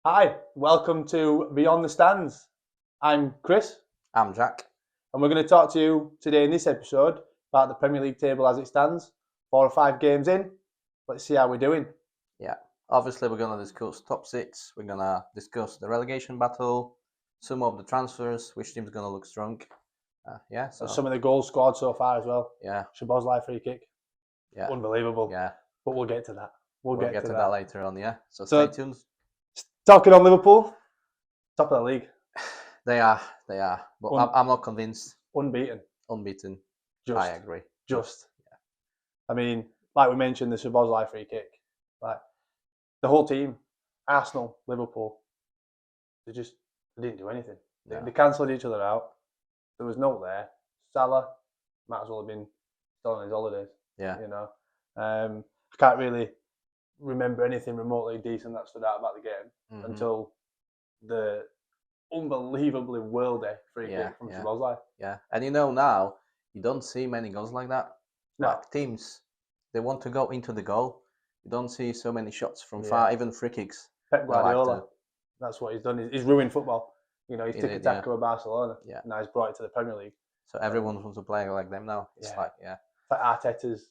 Hi, welcome to Beyond the Stands. I'm Chris, I'm Jack. and we're going to talk to you today in this episode about the Premier League table as it stands. 4 or 5 games in, let's see how we're doing. Yeah, obviously we're gonna discuss top six. We're gonna discuss the relegation battle, some of the transfers, which team's gonna look strong. So Some of the goals scored so far as well. yeah, Szoboszlai free kick, yeah, unbelievable. yeah. But we'll get to that. We'll We'll get get to to that. that later on. Yeah, so So- stay tuned. Talking on Liverpool, top of the league, They are, but I'm not convinced. unbeaten. Unbeaten. Just, I agree. just. I mean, like we mentioned, the Szoboszlai free kick. Like the whole team, Arsenal, Liverpool, they didn't do anything. No. They cancelled each other out. There was no there. Salah might as well have been still on his holidays. Yeah, You know, I can't really remember anything remotely decent that stood out about the game Mhm. until the unbelievably worldy free Yeah, kick from yeah. Szoboszlai. Yeah, and now you don't see many goals like that. No. Like teams, they want to go into the goal. You don't see so many shots from Yeah. far, even free kicks. Pep They like Guardiola, to- that's what he's done. He's ruined football. You know, he's He tiki did, taka with Barcelona. Yeah. Now he's brought it to the Premier League. So everyone wants to play like them now. It's Yeah. like, yeah. It's like Arteta's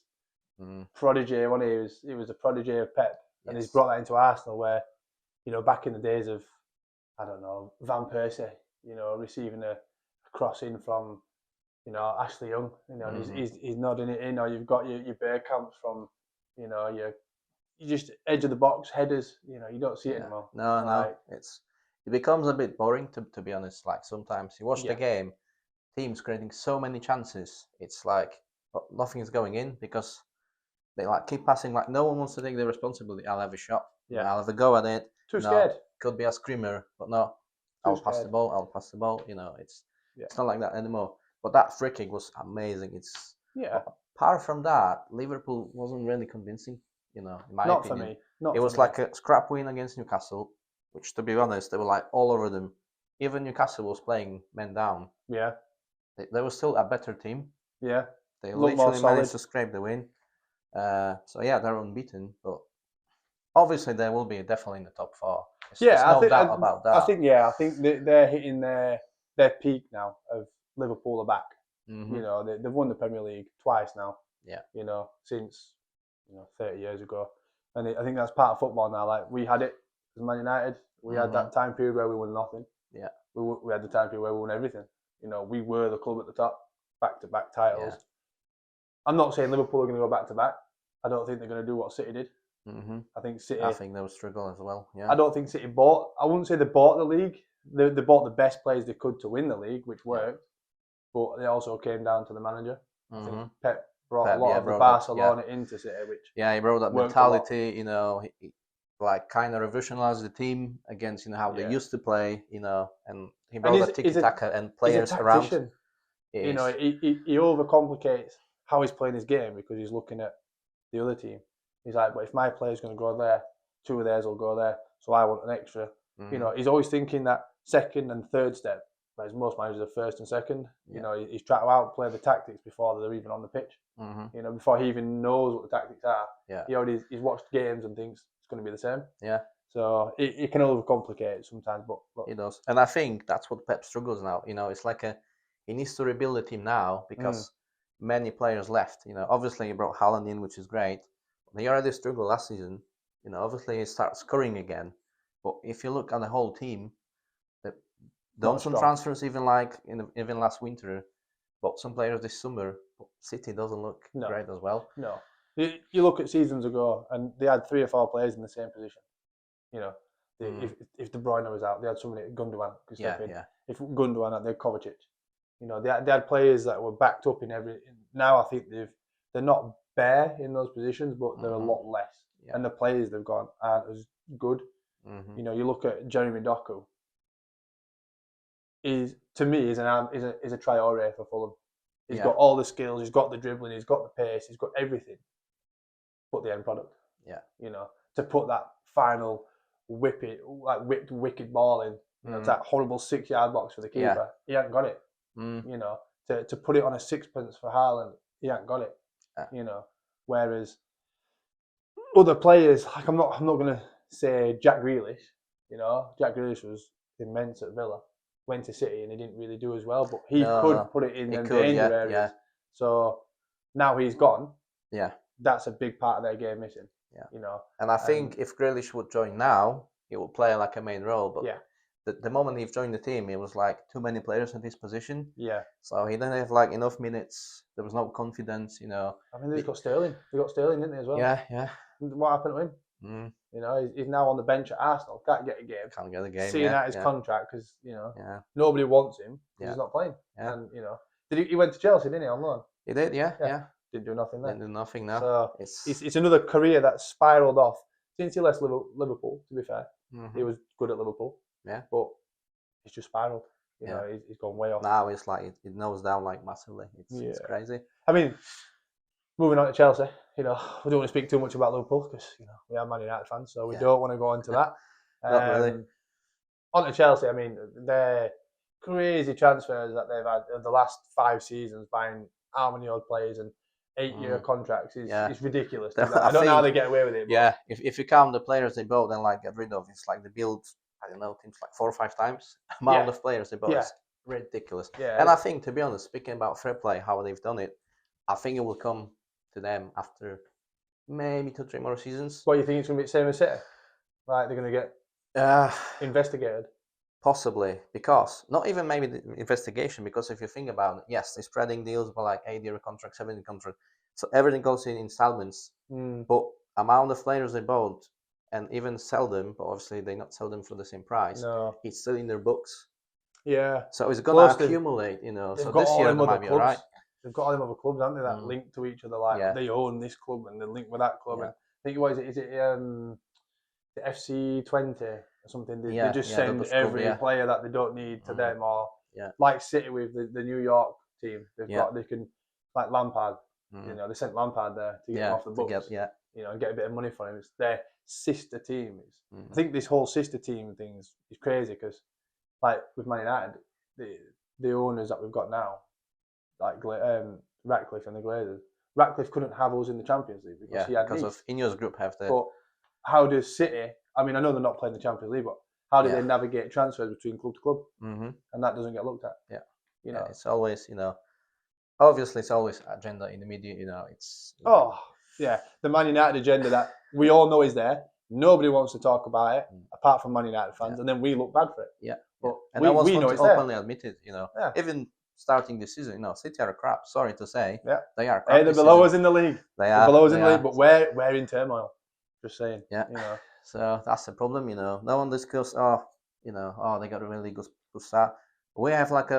Mm, prodigy. When he was a prodigy of Pep, and he's yes. brought that into Arsenal, where back in the days of I don't know Van Persie, receiving a crossing from Ashley Young, and Mhm. he's nodding it in, or you've got your Bergkamps from your you just edge of the box headers. You don't see it Yeah. anymore. No, Like, it becomes a bit boring to be honest. Like sometimes you watch Yeah. the game, teams creating so many chances. It's like nothing is going in because they like keep passing. Like no one wants to take the responsibility. I'll have a shot. Yeah. I'll have a go at it. Too No, scared. Could be a screamer, but no, Too I'll pass the scared. ball. I'll pass the ball. It's Yeah. it's not like that anymore. But that free kick was amazing. It's Yeah. apart from that, Liverpool wasn't really convincing. In my Not for opinion, me. Not it for was me. like a scrap win against Newcastle, which to be honest, they were like all over them. Even Newcastle was playing men down. Yeah. They were still a better team. Yeah. They Look more literally managed solid. to scrape the win. So yeah, they're unbeaten, but obviously they will be definitely in the top four. There's no doubt about that. I think they're hitting their peak now of Liverpool are back. Mhm. They've won the Premier League twice now. Yeah. Since 30 years ago, and I think that's part of football now. Like we had it as Man United, we had that time period where we won nothing. Yeah. We had the time period where we won everything. We were the club at the top, back-to-back titles. Yeah. I'm not saying Liverpool are going to go back-to-back. I don't think they're going to do what City did. Mhm. I think City. I think they will struggle as well. Yeah. I don't think City bought. I wouldn't say they bought the league. They bought the best players they could to win the league, which worked. But it also came down to the manager. I think Mhm. Pep brought a Pep, lot yeah, of the brought that, Barcelona into City, which Yeah, he brought that worked a lot. mentality. He like kind of revolutionized the team against how they Yeah. used to play. And he brought he's- that he's tiki a- taka and He's a players around. tactician. He He is. overcomplicates how he's playing his game because he's looking at the other team. He's like, but if my player's going to go there, two of theirs will go there, so I want an extra. Mhm. He's always thinking that second and third step, whereas most managers are first and second. Yeah. He's trying to outplay the tactics before they're even on the pitch. Mhm. Before he even knows what the tactics are. Yeah. He's watched games and thinks it's going to be the same. Yeah. So it can overcomplicate it sometimes, but look, He does, and I think that's what Pep struggles now. It's like he needs to rebuild the team now because many players left. Obviously he brought Haaland in, which is great. He already struggled last season. Obviously he starts scoring again. But if you look at the whole team, they've done some strong. transfers even like even last winter, but some players this summer. But City doesn't look No. great as well. No. You look at seasons ago, and they had 3 or 4 players in the same position. If De Bruyne was out, they had somebody, Gundogan, could step in. Yeah. If Gundogan had, they had Kovacic. They had players that were backed up in every. Now I think they're not bare in those positions, but they're a lot less. Yeah. And the players they've got aren't as good. Mhm. You look at Jeremy Doku. To me is a Traore for Fulham. He's got all the skills. He's got the dribbling. He's got the pace. He's got everything. But the end product. Yeah. To put that final whipped wicked ball in. It's that horrible 6-yard box for the keeper. Yeah. He hasn't got it. To put it on a sixpence for Haaland, he hasn't got it. Whereas other players, like I'm not going to say Jack Grealish, You know, Jack Grealish was immense at Villa. Went to City and he didn't really do as well, but he No, could no. put it in He them could, danger yeah, areas. yeah. So now he's gone. Yeah. That's a big part of their game missing. Yeah. You know, and I think if Grealish would join now, he would play like a main role. But yeah, the moment he joined the team, it was like too many players in this position. yeah. So he didn't have like enough minutes. There was no confidence, you know. I mean, they've got Sterling. They got Sterling, didn't they, as well? Yeah, yeah. What happened to him? Mm, You know, he's now on the bench at Arsenal. Can't get a game. can't get a game. Seeing yeah, out his yeah, contract because you know yeah, nobody wants him 'cause Yeah. he's not playing. Yeah. And you know, he went to Chelsea, didn't he, on loan? He did, yeah, Yeah. yeah. Didn't do nothing there. Didn't do nothing now. So it's it's another career that's spiraled off since he left Liverpool. To be fair, mhm. he was good at Liverpool. Yeah. But he's just spiraled. You Yeah. know, he's gone way off. Now it's like it nose down like massively. It's Yeah. crazy. I mean, moving on to Chelsea, you know, we don't want to speak too much about Liverpool because you know we are Man United fans, so we Yeah. don't want to go into that. Not really. On to Chelsea, I mean, their crazy transfers that they've had in the last 5 seasons, buying how many odd players and 8-year contracts is Yeah. it's ridiculous. I I don't know how think- they get away with it. But Yeah, if you count the players they bought and like get rid of, it's like they build, I don't know, teams like 4 or 5 times amount Yeah. of players they bought. Yeah. It's ridiculous. yeah, And I think, to be honest, speaking about fair play, how they've done it, I think it will come to them after maybe 2 or 3 more seasons. what do you think it's going to be the same as City? Like they're going to get investigated? Possibly, because not even maybe the investigation, because if you think about it, yes, they're spreading deals for like 8-year contract, 7-year contract, so everything goes in installments. But amount of players they bought and even sell them, but obviously they not sell them for the same price. No. It's still in their books, Yeah. so it's gonna Plus they've- accumulate, you know. They've So got this all year them they other might be clubs. alright. They've got all them other clubs, haven't they? That Mm. link to each other. Like Yeah. they own this club and they link with that club. Yeah. And I think what is it? Is it the FC20 or something? They Yeah, just yeah, send Dutch club, every yeah. player that they don't need to Mm. them, or Yeah. like City with the New York team. They've Yeah. got they can like Lampard. Mm. You know, they sent Lampard there to get him Yeah, off the to books. get, yeah. You know, and get a bit of money for him. It's their sister team. I Mm. think this whole sister team thing is crazy because, like with Man United, the owners that we've got now, like Ratcliffe and the Glazers, Ratcliffe couldn't have us in the Champions League because Yeah, he had because Nice. of Ineos Group have the But how does City? I mean, I know they're not playing the Champions League, but how do Yeah. they navigate transfers between club to club? Mhm. And that doesn't get looked at. Yeah. You Yeah, know. it's always, you know, obviously it's always agenda in the media, you know. It's Oh yeah, the Man United agenda that we all know is there. Nobody wants to talk about it apart from Man United fans, and then we look bad for it. Yeah. But And we I was know want it's to there. openly admit it, you know. Yeah. Even starting this season, you know, City are crap. Sorry to say. Yeah. They are crap. Hey, they're this below season. us in the league. They They're are below us in they the league, are. but we're in turmoil. Just saying. Yeah. You know. So that's the problem, you know. No one discuss, you know, they got a really good start. We have like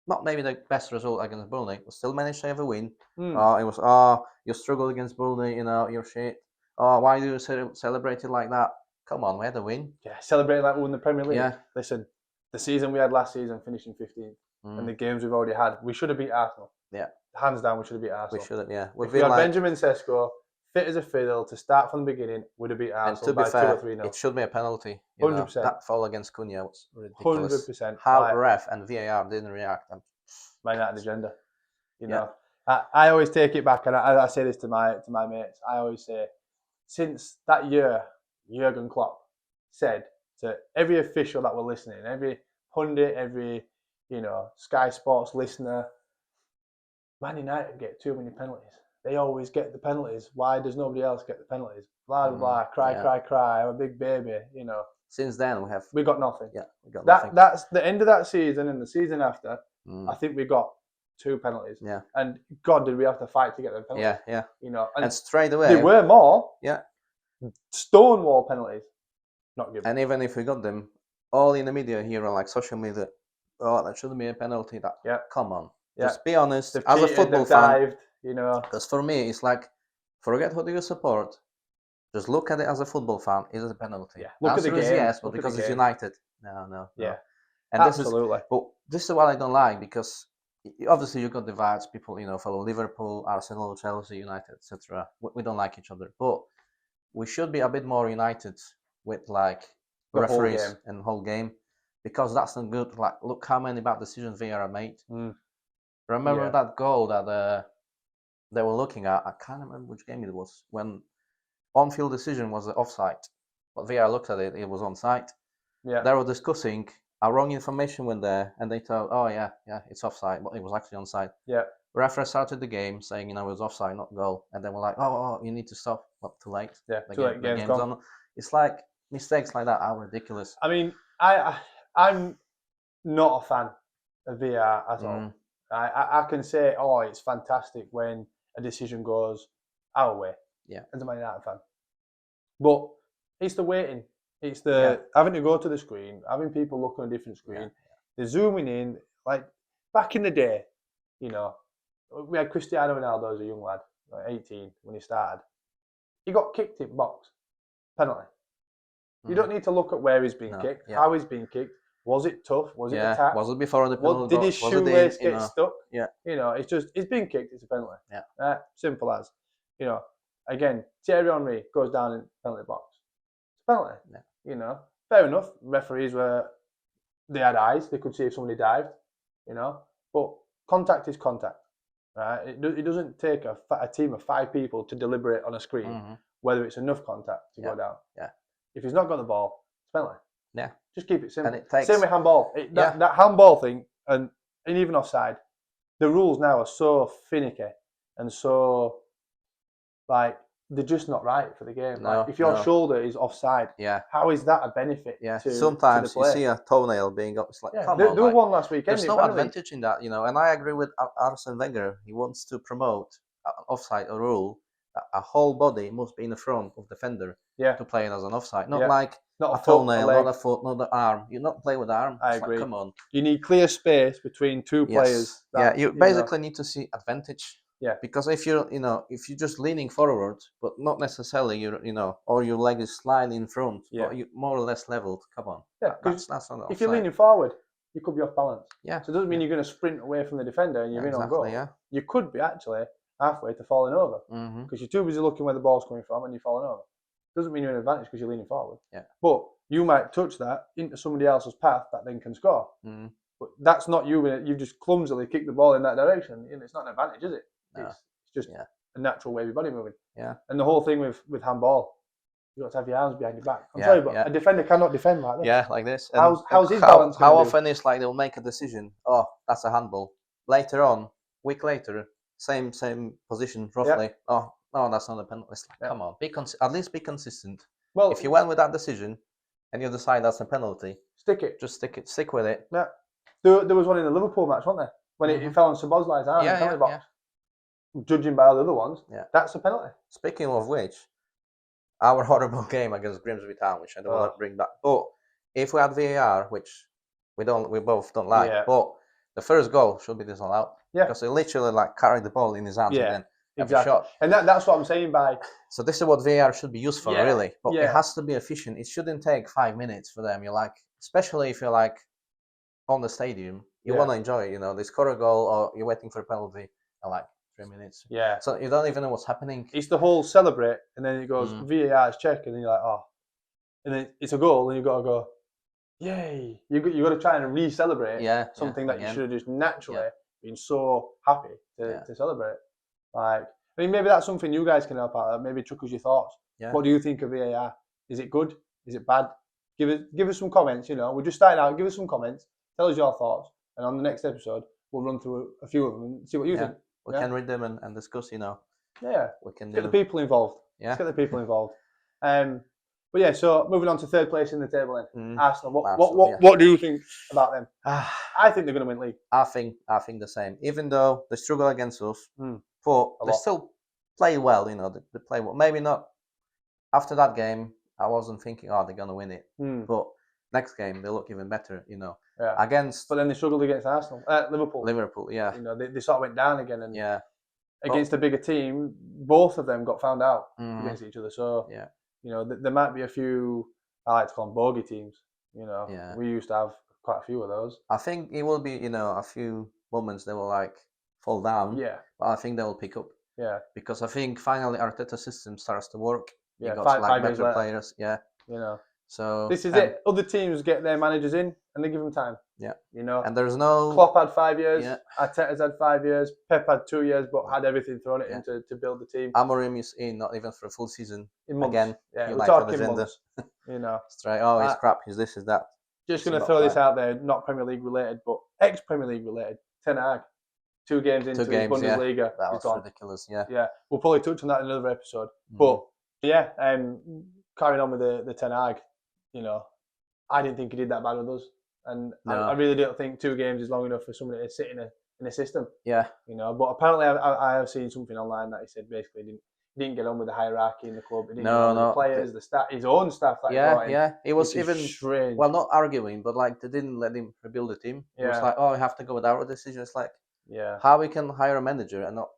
not maybe the best result against Burnley, but still managed to have a win. It was, you struggled against Burnley, you know, you're shit. Why do you celebrate it like that? Come on, we had a win. Yeah, celebrating like we won the Premier League. Yeah. Listen, the season we had last season, finishing 15th, and the games we've already had, we should have beat Arsenal. Yeah. Hands down, we should have beat Arsenal. We should have, yeah. If we had Benjamin Sesko fit as a fiddle to start from the beginning, would have beat And Arsenal to be by fair, 2 or 3-0. it should be a penalty. You know. 100%. That foul against Cunha was ridiculous. 100%. How Like, ref and VAR didn't react. Man United agenda. You Yeah. know, I always take it back, and I say this to my mates. I always say, since that year, Jurgen Klopp said to every official that were listening, every pundit, every Sky Sports listener, Man United get too many penalties. They always get the penalties. Why does nobody else get the penalties? Blah blah blah. Cry. I'm a big baby. You know. Since then, we got nothing. Yeah, we got nothing. That's the end of that season, and the season after. I think we got 2 penalties. Yeah. And God, did we have to fight to get them penalties? Yeah. You know, and straight away they were more. Yeah. Stonewall penalties, not given. And even if we got them, all in the media here on like social media, that shouldn't be a penalty. Come on, just be honest. They've as cheated, a football they've fan, dived, you know. Because for me, it's like, forget who do you support. Just look at it as a football fan. Is it a penalty? Yeah. Look at the Answer is game. yes, but Look at because the it's game. United, no. Yeah. And Absolutely. this is what I don't like, because obviously you got divides. People, follow Liverpool, Arsenal, Chelsea, United, etc. We don't like each other, but we should be a bit more united with like The whole referees game. and whole game, because that's not good. Like, look how many bad decisions VAR made. Remember Yeah. that goal that they were looking at? I can't remember which game it was, when on-field decision was offside, but VAR looked at it, it was onside. Yeah. They were discussing. A wrong information went there, and they thought, oh yeah, it's offside, but it was actually onside. Yeah. Referee started the game saying, it was offside, not goal, and then we're like, oh, you need to stop. Well, too late. Yeah. The Too late. the Game's game's gone. on. It's like mistakes like that are ridiculous. I mean, I'm not a fan of VAR at all. I can say, oh, it's fantastic when a decision goes our way. Yeah. As a Man United fan. But it's the waiting. It's the having to go to the screen, having people look on a different screen. They're zooming in. Like back in the day, we had Cristiano Ronaldo as a young lad, like 18 when he started. He got kicked in box. Penalty. You don't need to look at where he's been kicked, how he's been kicked. Was it tough? Was it attacked? Was it before the penalty? Did his shoelace get stuck? Yeah. It's been kicked. It's a penalty. Yeah. Simple as. Again, Thierry Henry goes down in penalty box. It's a penalty. Yeah. Fair enough. Referees they had eyes. They could see if somebody dived. But contact is contact. Right? It doesn't take a team of 5 people to deliberate on a screen whether it's enough contact to go down. Yeah. If he's not got the ball, it's a penalty. Yeah. Just keep it simple. And it takes... Same with handball. That handball thing, and even offside, the rules now are so finicky and so, they're just not right for the game. If your shoulder is offside, how is that a benefit? Sometimes to the you see a toenail being up. It's like, come on. There was one last weekend. There's no advantage in that, and I agree with Arsene Wenger. He wants to promote offside rule. A whole body must be in the front of the defender to play it as an offside. Not like not a toenail, not a foot, not the arm. You not play with the arm. I agree. Come on. You need clear space between 2 players. You basically need to see advantage. Yeah. Because if you're just leaning forward, but not necessarily or your leg is slightly in front, but you more or less leveled. Come on. Yeah. That's not offside. If you're leaning forward, you could be off balance. Yeah. So it doesn't mean you're going to sprint away from the defender and you're in on goal. Yeah. You could be actually halfway to falling over because you're too busy looking where the ball's coming from and you're falling over. Doesn't mean you're in advantage because you're leaning forward. Yeah. But you might touch that into somebody else's path that then can score. But that's not you. You've just clumsily kicked the ball in that direction. And it's not an advantage, is it? No. It's just a natural way of your body moving. Yeah. And the whole thing with handball, you've got to have your arms behind your back. I'm sorry, but a defender cannot defend like this. Yeah, like this. And how's his balance? How often is like they'll make a decision? Oh, that's a handball. Later on, week later, same position roughly. Yeah. Oh, no, that's not a penalty. It's like, come on, at least be consistent. Well, if you went with that decision and you decide that's a penalty, just stick with it. Yeah. There was one in the Liverpool match, wasn't there? When it fell on Szoboszlai's arm in the penalty box. Judging by all the other ones, that's a penalty. Speaking of which, our horrible game against Grimsby Town, which I don't want to bring back. But if we had VAR, which we both don't like, but the first goal should be disallowed. Yeah. Because he literally carried the ball in his hands and then every shot. And that's what I'm saying by. So this is what VAR should be used for, really. But it has to be efficient. It shouldn't take 5 minutes for them. Especially if you're on the stadium, you want to enjoy it. They score a goal or you're waiting for a penalty. 3 minutes. Yeah. So you don't even know what's happening. It's the whole celebrate, and then it goes VAR's check, and then you're like, oh, and then it's a goal, and you got to go, yay! You got to try and re-celebrate something that you should have just naturally been so happy to celebrate. Maybe that's something you guys can help out. Maybe chuck us your thoughts. Yeah. What do you think of VAR? Is it good? Is it bad? Give us some comments. We're just starting out. Give us some comments. Tell us your thoughts, and on the next episode, we'll run through a few of them and see what you think. We can read them and discuss, Yeah. We can get the people involved. Yeah. Let's get the people involved. So moving on to third place in the table then. Arsenal. What do you think about them? I think they're going to win league. I think the same. Even though they struggle against us, but they still play well, they play well. Maybe not after that game, I wasn't thinking, they're going to win it. But next game, they look even better, Yeah. But then they struggled against Arsenal. Liverpool, yeah. They sort of went down again. And against a bigger team, both of them got found out against each other. So, there might be a few, I like to call them bogey teams. We used to have quite a few of those. I think it will be, a few moments they will fall down. Yeah. But I think they will pick up. Yeah. Because I think finally Arteta's system starts to work. Yeah, got five better years players. Yeah. So This is it. Other teams get their managers in and they give them time. Yeah. You know, And there's no Klopp had 5 years. Yeah. Arteta's had 5 years. Pep had 2 years, but had everything thrown at him to build the team. Amorim is in, not even for a full season. In months. Again, Yeah, we're United talking agenda. months. You know, Straight. Oh, he's crap. He's this. He's that. just going to throw this out there. Not Premier League related, but ex-Premier League related. Ten Hag. 2 games into the Bundesliga. That was ridiculous. Yeah. Yeah, we'll probably touch on that in another episode. But yeah, carrying on with the Ten Hag, you know, I didn't think he did that bad with us, and I really don't think 2 games is long enough for somebody to sit in a system. Yeah, you know. But apparently, I have seen something online that he said basically didn't get on with the hierarchy in the club. He didn't get on with the players, the staff, his own staff. That he brought in, it was even strange. Well, not arguing, but like they didn't let him rebuild the team. It was like, oh, we have to go with our decision. It's like, how we can hire a manager and not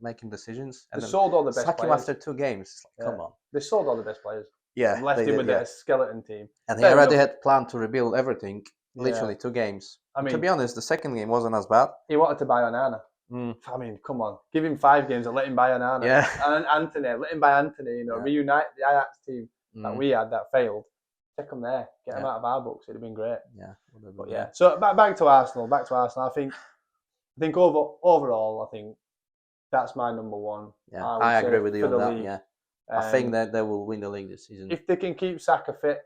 make him decisions. And they sold all the best sack players him after 2 games. It's like, come on. They sold all the best players. Yeah, and left him with a skeleton team. And he already had planned to rebuild everything. Literally 2 games. I mean, to be honest, the second game wasn't as bad. He wanted to buy Onana. I mean, come on, give him 5 games and let him buy Onana. Yeah. And Anthony, let him buy Anthony. You know, reunite the Ajax team that we had that failed. Take them there, get them out of our books. It'd have been great. Yeah, but yeah. So back to Arsenal. I think overall, I think that's my number 1. Yeah, I agree with you on that. League. Yeah, I think that they will win the league this season if they can keep Saka fit,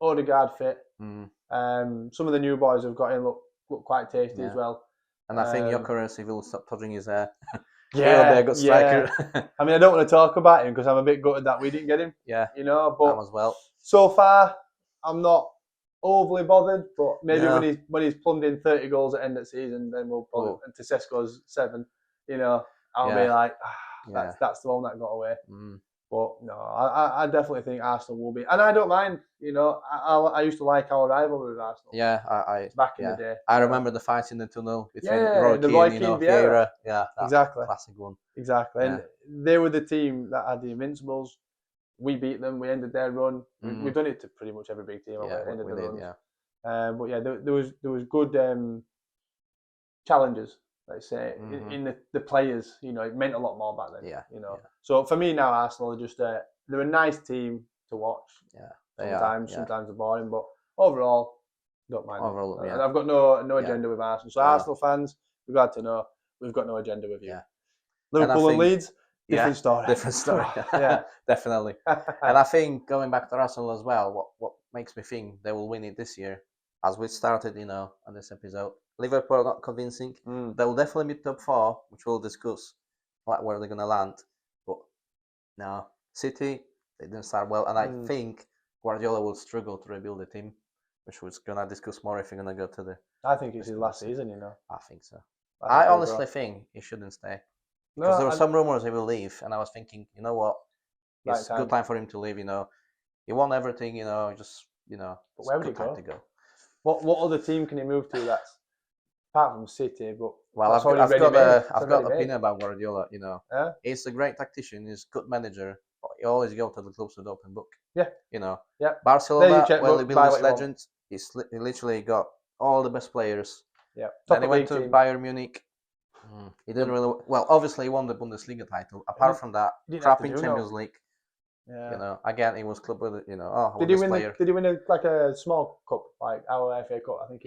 Odegaard fit. Some of the new boys have got in look quite tasty as well. And I think Gyökeres, he will stop touching his hair. Yeah, good striker. I mean, I don't want to talk about him because I'm a bit gutted that we didn't get him. Yeah, you know, but as well. So far, I'm not overly bothered. But maybe when he's plumbed in 30 goals at the end of the season, then we'll probably and Tedesco's 7. You know, I'll be like, that's the one that got away. But no, I definitely think Arsenal will be, and I don't mind. You know, I used to like our rivalry with Arsenal. Yeah, I back in the day. I remember the fight in the tunnel between Roy Keane and Vieira. Yeah, exactly, classic one. Exactly, and they were the team that had the Invincibles. We beat them. We ended their run. We've done it to pretty much every big team. Ended the runs. Yeah. But yeah, there was good challenges. Let's say in the players, you know, it meant a lot more back then. Yeah, you know. Yeah. So for me now, Arsenal are just they're a nice team to watch. Yeah, sometimes they're boring, but overall, don't mind. Overall, and I've got no agenda with Arsenal. So Arsenal fans, we've got to know we've got no agenda with you. Yeah. Liverpool and Leeds, different story. Different story. Yeah, definitely. And I think going back to Arsenal as well, what makes me think they will win it this year, as we started, you know, on this episode. Liverpool are not convincing. They will definitely be top 4, which we'll discuss, like where they're going to land. But no, City, they didn't start well. And I think Guardiola will struggle to rebuild the team, which we're going to discuss more if you're going to go to the... I think it's his last season, you know. I think so. I honestly think he shouldn't stay. Because there were some rumours he will leave. And I was thinking, you know what? It's a good time for him to leave, you know. He won everything, you know, just, you know. But where would he go? What other team can he move to that's... Apart from City, but I've got an opinion about Guardiola. You know, he's a great tactician. He's a good manager. But he always go to the clubs with open book. Yeah, you know. Yeah. Barcelona, he built his legend. He literally got all the best players. Yeah. Then he went to Bayern Munich. He didn't really well. Obviously, he won the Bundesliga title. Apart from that, crap in Champions League. Yeah. You know, again, he was club with it. You know, did he win? Did he win a small cup like our FA Cup? I think.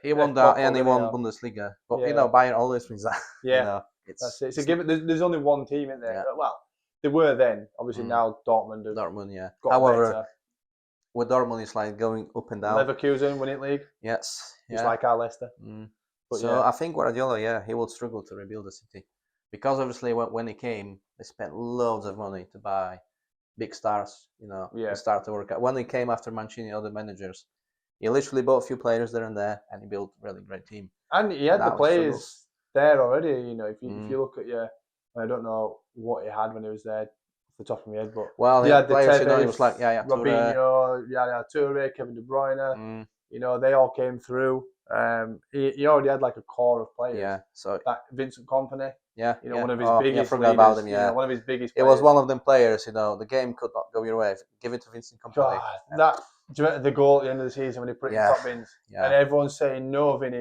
He won that, and he won Bundesliga. But you know, Bayern always wins that. Yeah, you know, that's it. So there's only one team in there. Yeah. Well, they were then. Obviously now Dortmund. Yeah. However, with Dortmund, it's like going up and down. Leverkusen winning league. Yes. Just like our Leicester. But so I think Guardiola, he will struggle to rebuild the City because obviously when he came, they spent loads of money to buy big stars, you know, to start to work out. When he came after Mancini, other managers, he literally bought a few players there and there, and he built a really great team. And he had the players there already. You know, if you look at I don't know what he had when he was there, off the top of my head, but he had the players. He was like Robinho, Toure, Kevin De Bruyne. You know, they all came through. He already had like a core of players. Yeah, so that Vincent Kompany. Yeah, you know, one of his biggest leaders, about him, you know, one of his biggest players. It was one of them players, you know, the game could not go your way. Give it to Vincent Kompany. Do you remember the goal at the end of the season when he put it in top bins? Yeah. And everyone's saying, no, Vinny,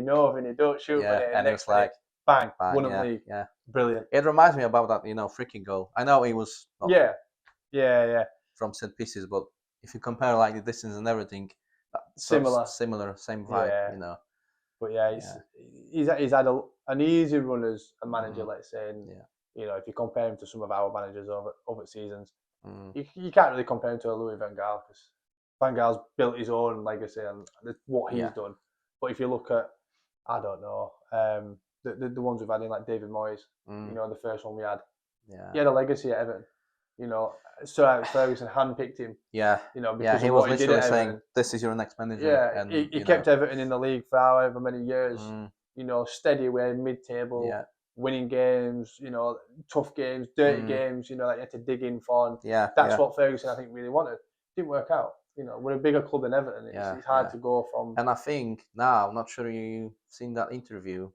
don't shoot for it. And it's like, bang, won the league. Yeah. Brilliant. It reminds me about that, you know, freaking goal. I know he was from set pieces, but if you compare like the distance and everything, Similar. similar, same vibe, Yeah. you know. But yeah, he's had an easy run as a manager, let's say. And, Yeah. you know, if you compare him to some of our managers over seasons, Mm. you can't really compare him to a Louis van Gaal, because Van Gaal's built his own legacy and what he's done. But if you look at, I don't know, the ones we've had in, like David Moyes, you know, the first one we had, he had a legacy at Everton. You know, Sir Alex Ferguson handpicked him. Yeah. You know, because he of was what he did literally at saying, Everton. "This is your next manager." Yeah, and he kept Everton in the league for however many years. You know, steady away, mid-table, winning games. You know, tough games, dirty games. You know, that you had to dig in for. And that's what Ferguson, I think, really wanted. Didn't work out. You know, we're a bigger club than Everton. It's hard to go from. And I think now, I'm not sure you've seen that interview,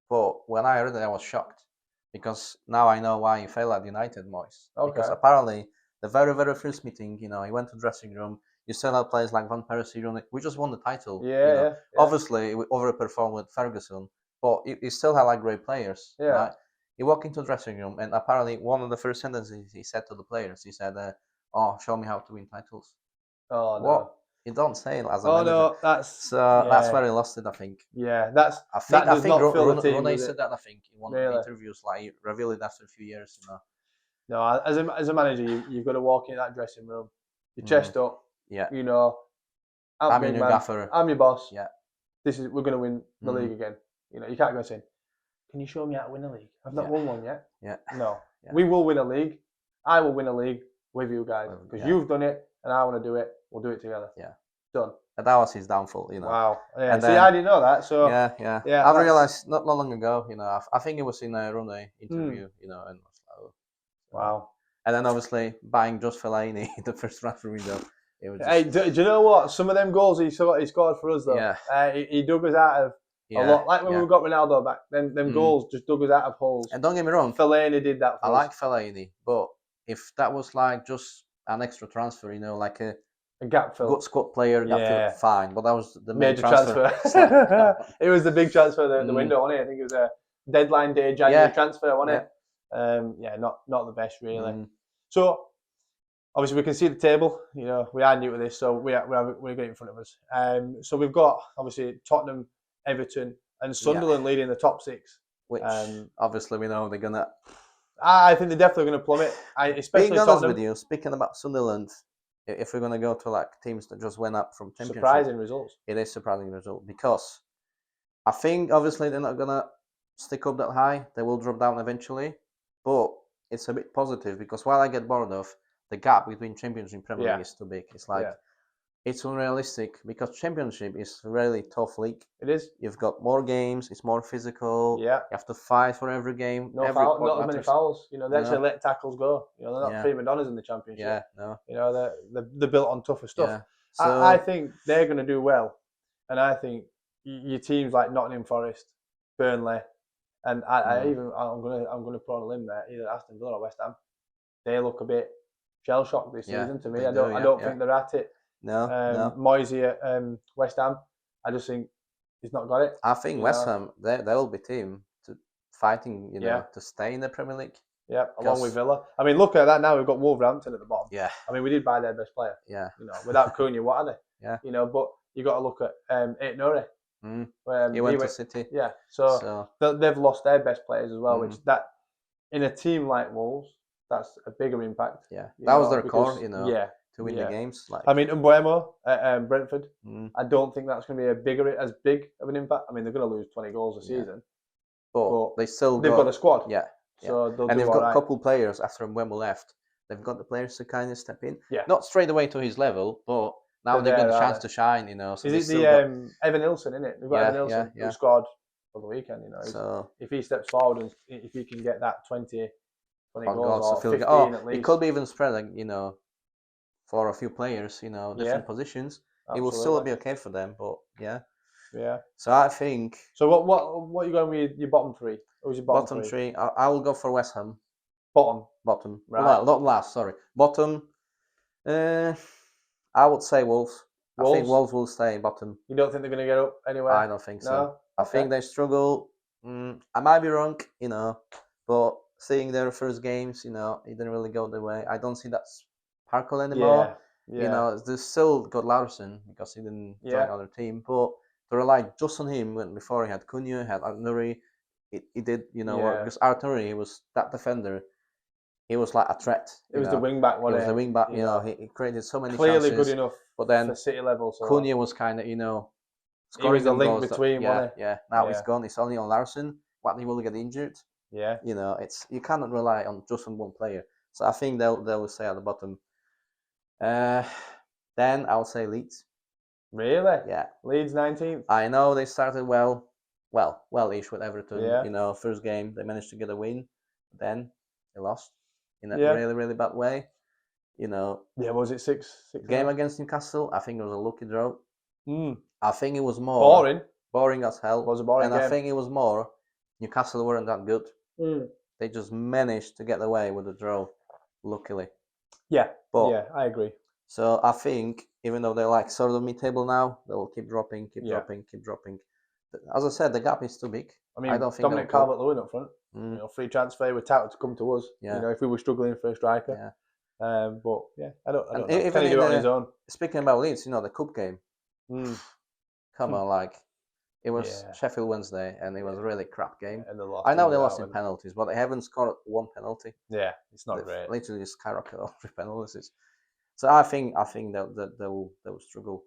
but when I heard it, I was shocked, because now I know why he fell at United, Moyes. Okay. Because apparently, the very, very first meeting, you know, he went to the dressing room. You sell out players like Van Persie. We just won the title. Yeah. Obviously, we overperformed with Ferguson, but he still had like great players. Yeah. Right? He walked into the dressing room, and apparently, one of the first sentences he said to the players, he said, "Oh, show me how to win titles." Oh no. What? You don't say it as a manager. No, that's that's where he lost it, I think. Yeah, I think Rooney said that, I think, in one of the interviews, like he revealed it after a few years, you know. No, as a manager, you've got to walk in that dressing room, your chest up. Yeah. You know, I'm your gaffer. I'm your boss. Yeah. We're going to win the league again. You know, you can't go saying, "Can you show me how to win a league? I've not won one yet." Yeah. No. Yeah. We will win a league. I will win a league with you guys, because you've done it and I want to do it. We'll do it together. Yeah. Done. And that was his downfall, you know. Wow. Yeah. And see, I didn't know that. So yeah. I realized not long ago, you know. I think it was in a Rooney interview, you know, and was like, oh. Wow. And then obviously buying Josh Fellaini the first transfer window. It was just... Hey, do you know what? Some of them goals he scored for us though. Yeah. He dug us out of a lot. Like when we got Ronaldo back, them goals just dug us out of holes. And don't get me wrong, Fellaini did that for us. I like Fellaini, but if that was like just an extra transfer, you know, like a gap fill, good squad player, gap fill, fine. But that was the major transfer. It was the big transfer the window, wasn't it? I think it was a deadline day January transfer, wasn't it? Not the best really. So obviously we can see the table. You know, we are new to this, so we're got it in front of us. So we've got obviously Tottenham, Everton, and Sunderland leading the top six. Which obviously we know they're gonna. I think they're definitely going to plummet. Especially being honest Tottenham. with you, speaking about Sunderland, if we're going to go to like teams that just went up from Championship, surprising results. It is surprising result, because I think obviously they're not going to stick up that high. They will drop down eventually, but it's a bit positive, because while I get bored of the gap between Championship and Premier League is too big. It's like it's unrealistic, because Championship is a really tough league. It is. You've got more games. It's more physical. Yeah. You have to fight for every game. Not as many fouls. You know, they actually let tackles go. You know, they're not prima donnas in the Championship. Yeah, no. You know, they're built on tougher stuff. Yeah. So, I think they're going to do well, and I think your teams like Nottingham Forest, Burnley, and I'm going to put on a limb there. Either Aston Villa or West Ham. They look a bit shell shocked this season to me. I don't think they're at it. No. Moisey at West Ham, I just think he's not got it. I think West Ham, they will be team to fighting, you know, to stay in the Premier League. Yeah, along with Villa. I mean, look at that now. We've got Wolverhampton at the bottom. Yeah. I mean, we did buy their best player. Yeah. You know, without Cunha, what are they? Yeah. You know, but you got to look at Aït-Nouri. He went to City. Yeah. So they've lost their best players as well, which that in a team like Wolves, that's a bigger impact. Yeah. That was their core, you know. Yeah. To win the games, like I mean, Mbeumo at Brentford. I don't think that's going to be as big of an impact. I mean, they're going to lose 20 goals a season, but they've got a squad. Yeah, so and they've got a couple players after Mbeumo left. They've got the players to kind of step in. Yeah, not straight away to his level, but now they've got a chance to shine. You know, so is it the Evan Nilsson, isn't it? They've got Evan Nilsson who scored for the weekend. You know, so if he steps forward and if he can get that 20 goals or 15 at least, it could be even spread, like, you know, for a few players, you know, different positions. Absolutely. It will still be okay for them, but yeah. So I think. So what are you going with your bottom three? Who's your bottom three? I will go for West Ham. Bottom. Right. Well, not last. Sorry. Bottom. I would say Wolves. I think Wolves will stay bottom. You don't think they're going to get up anywhere? I don't think so. I think they struggle. I might be wrong, you know, but seeing their first games, you know, it didn't really go their way. I don't see that sparkle anymore. Yeah. You know, they still got Larson because he didn't join other team, but to rely just on him when before he had Cunha, had Arturi, he did, you know, work because Arturi, he was that defender. He was like a threat. It was the wing back, He wasn't was the wing back. You know, he created so many clearly chances. good enough But then for City level. So Cunha was kind of, you know, he was scoring the them link goals. between, wasn't he? Yeah. Now he's gone. It's only on Larson. What he will get injured. Yeah. You know, it's you cannot rely on just on one player. So I think they'll stay at the bottom. Then I'll say Leeds. Really? Yeah. Leeds 19th. I know they started well-ish with Everton. Yeah. You know, first game they managed to get a win, then they lost in a Yeah. really, really bad way. You know, Yeah, was it six game against Newcastle, I think it was a lucky draw. Mm. I think it was more boring as hell. It was a boring and game. I think it was more Newcastle weren't that good. Mm. They just managed to get away with the draw, luckily. Yeah, But yeah, I agree. so I think even though they're like sort of mid-table now, they will keep dropping, keep dropping. As I said, the gap is too big. I mean, I don't think Dominic Calvert-Lewin up front. You know, free transfer with touted to come to us. Yeah. You know, if we were struggling for a striker. Yeah. But yeah, I don't know. Even Can he do it on his own? Speaking about Leeds, you know, the cup game. Come on, like it was Sheffield Wednesday, and it was a really crap game. And they lost. I know they lost in penalties, but they haven't scored one penalty. Yeah, it's not They've great. Literally just skyrocketed all three penalties. So I think they'll struggle.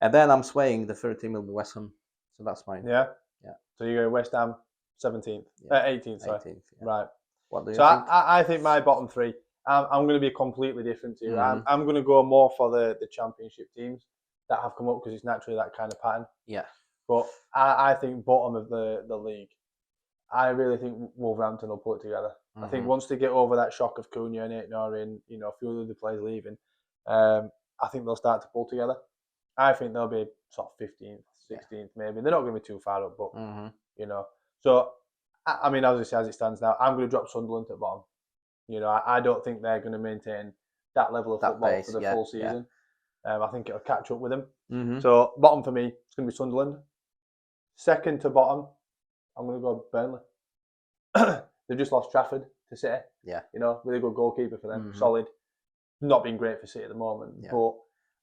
And then I'm swaying the third team will be West Ham. So that's mine. Yeah. Yeah. So you go West Ham 17th, 18th. Sorry. 18th. Yeah. Right. What do you think? think? I think my bottom three. I'm going to be completely different to you. I'm going to go more for the championship teams that have come up because it's naturally that kind of pattern. Yeah. But I think bottom of the league, I really think Wolverhampton will pull it together. I think once they get over that shock of Cunha and Aitnori and a few other players leaving, I think they'll start to pull together. I think they'll be sort of 15th, 16th maybe. They're not going to be too far up, but So I mean, as it stands now, I'm going to drop Sunderland at bottom. I don't think they're going to maintain that level of football for the full season. I think it'll catch up with them. So bottom for me, it's going to be Sunderland. Second to bottom, I'm going to go Burnley. They've just lost Trafford to City. Yeah. Really good goalkeeper for them. Solid. Not been great for City at the moment, but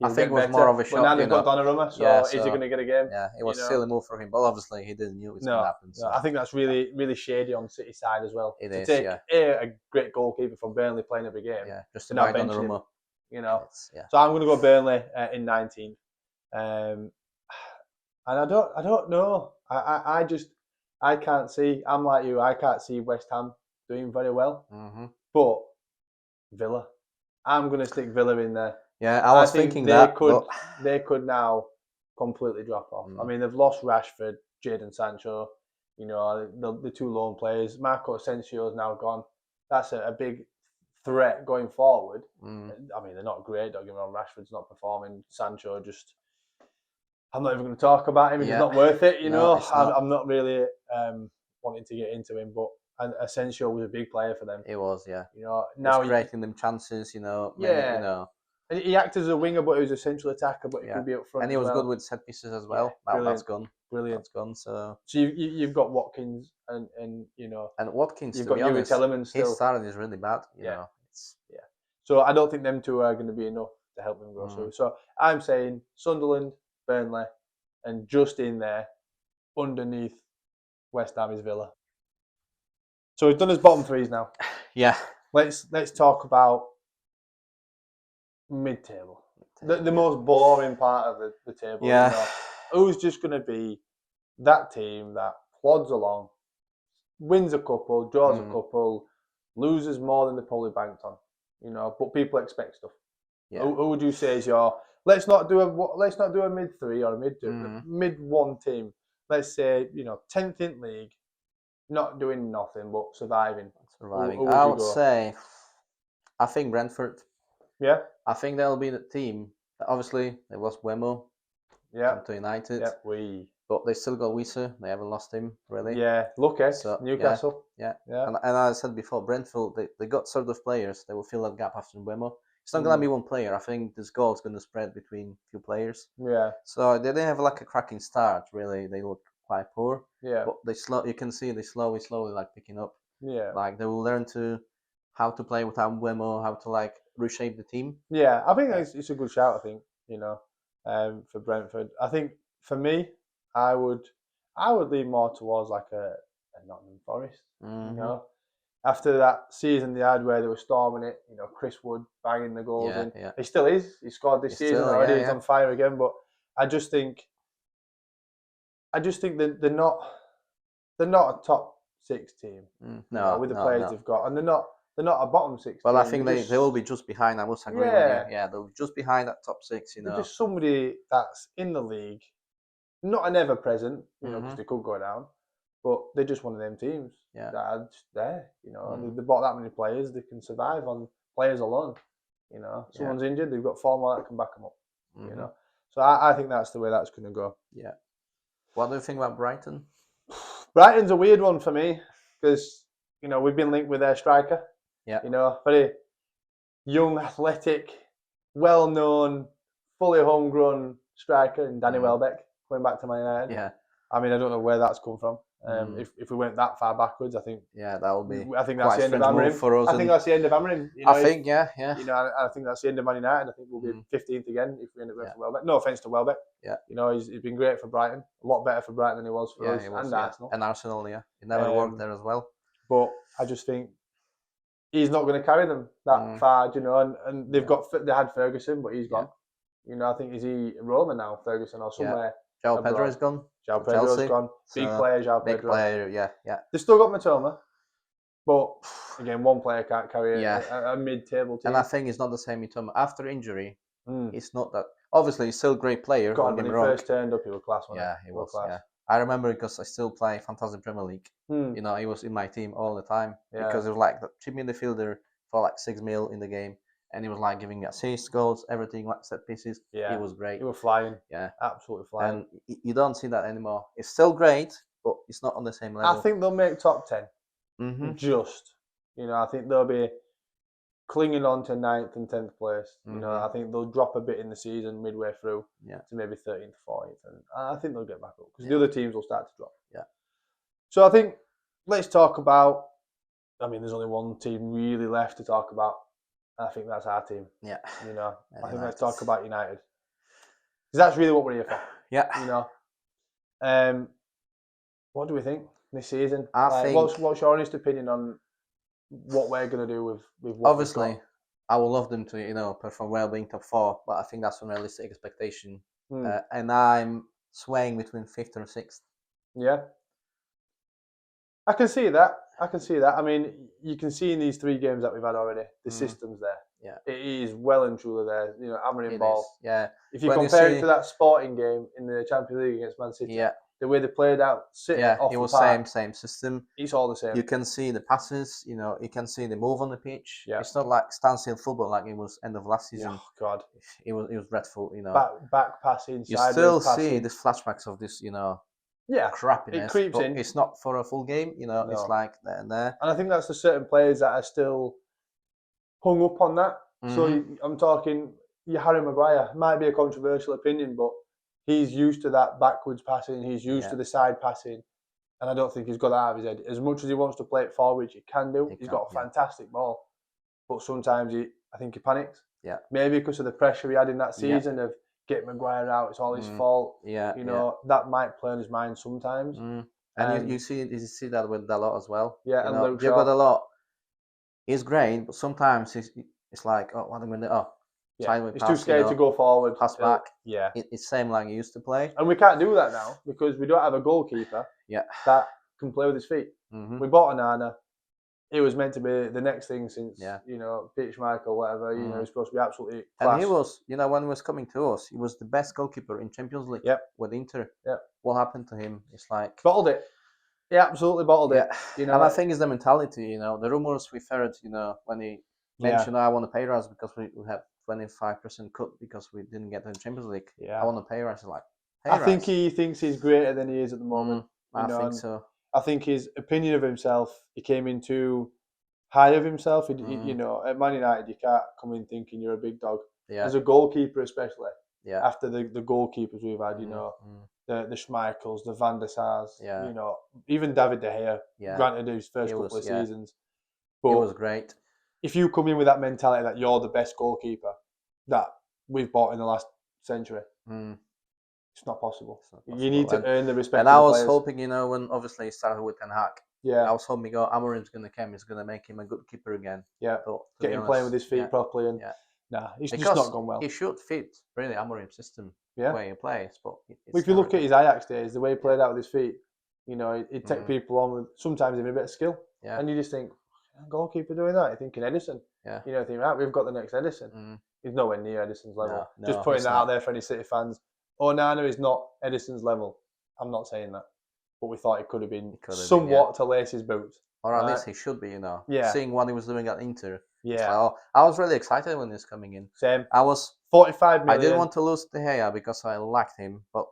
I think it was more of a shock. But now they've got Donnarumma, so is he going to get a game? Yeah, it was a silly move for him, but obviously he didn't know it was going to happen. So. No, I think that's really, really shady on City side as well. It to is, take a great goalkeeper from Burnley playing every game. Yeah, just to buy not bench Donnarumma. Him, So I'm going to go Burnley in 19th. And I don't know. I can't see. I'm like you. I can't see West Ham doing very well. But Villa, I'm going to stick Villa in there. Yeah, I was thinking they could now completely drop off. I mean, they've lost Rashford, Jadon Sancho. The two lone players. Marco Asensio is now gone. That's a big threat going forward. I mean, they're not great. Don't get me wrong. Rashford's not performing. Sancho just. I'm not even going to talk about him. He's not worth it. I'm not really wanting to get into him, but Asensio was a big player for them. It was, yeah. Now creating them chances. And he acted as a winger, but he was a central attacker, but he could be up front. And he was good with set pieces as well. That's gone. Brilliant. That's gone. So you've got Watkins and Watkins. You've to got be honest, Telemann still. His start is really bad. You know. So I don't think them two are going to be enough to help them go through. So I'm saying Sunderland, Burnley, and just in there, underneath West Ham is Villa. So we've done his bottom threes now. Yeah. Let's talk about mid-table. The most boring part of the table. Yeah. Who's just going to be that team that plods along, wins a couple, draws a couple, loses more than they probably banked on. But people expect stuff. Yeah. Who would you say is your? Let's not do a mid three or a mid two, mid one team. Let's say 10th in league, not doing nothing but surviving. I would say, I think Brentford. Yeah. I think they'll be the team. Obviously, they lost Buemo. Yeah. To United. Yeah. But they still got Wissa. They haven't lost him really. Yeah. Lucky. Newcastle. Yeah. And as I said before, Brentford they got sort of players. They will fill that gap after Buemo. It's not going to be one player. I think this goal is going to spread between few players. Yeah. So they didn't have like a cracking start. Really, they look quite poor. Yeah. But you can see they slowly like picking up. Yeah. Like they will learn how to play without Buemo, how to like reshape the team. Yeah, I think it's a good shout. I think for Brentford. I think for me, I would lean more towards like a Nottingham Forest. After that season they had where they were storming it, Chris Wood banging the goals in. Yeah. He still is. He scored this season already. He's on fire again. But I just think that they're not a top 6 team. With the players they've got, and they're not a bottom 6 well, team. I think they will be just behind. I must agree with you. Yeah, they'll be just behind that top 6. They're just somebody that's in the league, not an ever present, because they could go down, but they're just one of them teams that are just there. They bought that many players, they can survive on players alone. Someone's injured, they've got 4 more that can back them up. So I think that's the way that's going to go. Yeah. What do you think about Brighton? Brighton's a weird one for me because we've been linked with their striker. Yeah. Very young, athletic, well-known, fully homegrown striker, and Danny Welbeck going back to Man United. Yeah. I mean, I don't know where that's come from. If we went that far backwards, I think. Yeah, that would be. I think that's the end of Amorim for us. I think that's the end of Amorim. I think, yeah. I think that's the end of Man United. I think we'll be 15th again if we end up going for Welbeck. No offense to Welbeck. Yeah. He's been great for Brighton. A lot better for Brighton than he was for us and Arsenal. And Arsenal, yeah. He never worked there as well. But I just think he's not going to carry them that far, and they've they had Ferguson, but he's gone. I think is he Roma now, Ferguson, or somewhere. João Pedro is gone. João Pedro's gone. Big player, João Pedro. Big player, yeah. They've still got Matoma, but again, one player can't carry a mid-table team. And I think it's not the same Matoma. After injury, it's not that. Obviously, he's still a great player. God, when he first turned up, he was class. He was. Yeah. I remember because I still play Fantasy Premier League. He was in my team all the time because it was like the cheap midfielder for like 6 mil in the game. And he was like giving assists, goals, everything, like set pieces. Yeah. He was great. He was flying. Yeah. Absolutely flying. And you don't see that anymore. It's still great, but it's not on the same level. I think they'll make top 10. Just. I think they'll be clinging on to 9th and 10th place. I think they'll drop a bit in the season midway through to maybe 13th, 14th. And I think they'll get back up because the other teams will start to drop. Yeah. So I think let's talk about, there's only one team really left to talk about. I think that's our team. Yeah. I think let's talk about United. Because that's really what we're here for. Yeah. What do we think this season? I think. What's your honest opinion on what we're going to do with what obviously, I would love them to, perform well being top 4, but I think that's an unrealistic expectation. And I'm swaying between 5th and 6th. Yeah. I can see that. I mean, you can see in these 3 games that we've had already, the system's there. Yeah. It is well and truly there. Amorim ball. Yeah. If you compare it to that Sporting game in the Champions League against Man City, the way they played out, off it was the park, same system. It's all the same. You can see the passes, you can see the move on the pitch. Yeah. It's not like standstill football like it was end of last season. Oh God. It was dreadful, Back passing, you still see the flashbacks of this, crappiness. It creeps in. It's not for a full game, No. It's like there and there. And I think that's the certain players that are still hung up on that. So I'm talking, Harry Maguire, might be a controversial opinion, but he's used to that backwards passing. He's used to the side passing. And I don't think he's got that out of his head. As much as he wants to play it forward, which he can do, he's got a fantastic ball. But sometimes I think he panics. Yeah. Maybe because of the pressure he had in that season of get Maguire out, it's all his fault. That might play on his mind sometimes. And you see that with Dalot as well. Yeah, and Luke Shaw. You've got Dalot. He's great, but sometimes it's like, what am I going to do? Oh, he's too scared to go forward. Pass back. Yeah. It's same like he used to play. And we can't do that now because we don't have a goalkeeper that can play with his feet. We bought Onana. It was meant to be the next thing since, Peter Schmeichel, whatever. He was supposed to be absolutely class. And he was, when he was coming to us, he was the best goalkeeper in Champions League with Inter. Yeah. What happened to him? It's like... Bottled it. He absolutely bottled it. And I think it's the mentality, the rumours we've heard, when he mentioned, I want to pay rise because we have 25% cut because we didn't get to the Champions League. Yeah. I want to pay rise. Like, I think he thinks he's greater than he is at the moment. I think so. I think his opinion of himself, he came in too high of himself. At Man United, you can't come in thinking you're a big dog. Yeah. As a goalkeeper, especially. Yeah. After the goalkeepers we've had, the Schmeichels, the Van der Sars, even David De Gea. Granted, his first couple of seasons, but it was great. if you come in with that mentality that you're the best goalkeeper that we've bought in the last century, it's not possible. You need to earn the respect. And of I the was players. hoping, when obviously he started with Ten Hag, Yeah, I was hoping, Amorim's going to come, he's going to make him a good keeper again. yeah, get him playing with his feet properly, and it's just not gone well. He should fit really Amorim's system Yeah, the way he plays, but if you look at his Ajax days, the way he played out with his feet, he'd take people on with sometimes even a bit of skill, and you just think, goalkeeper doing that? You're thinking Edison. You think, right, we've got the next Edison. He's nowhere near Edison's level. No, just putting that out there for any City fans. Onana is not Edison's level. I'm not saying that, but we thought it could have been somewhat to lace his boots. Or at least he should be, Seeing what he was doing at Inter. Yeah. I was really excited when he was coming in. Same. I was 45 million. I didn't want to lose De Gea because I liked him, but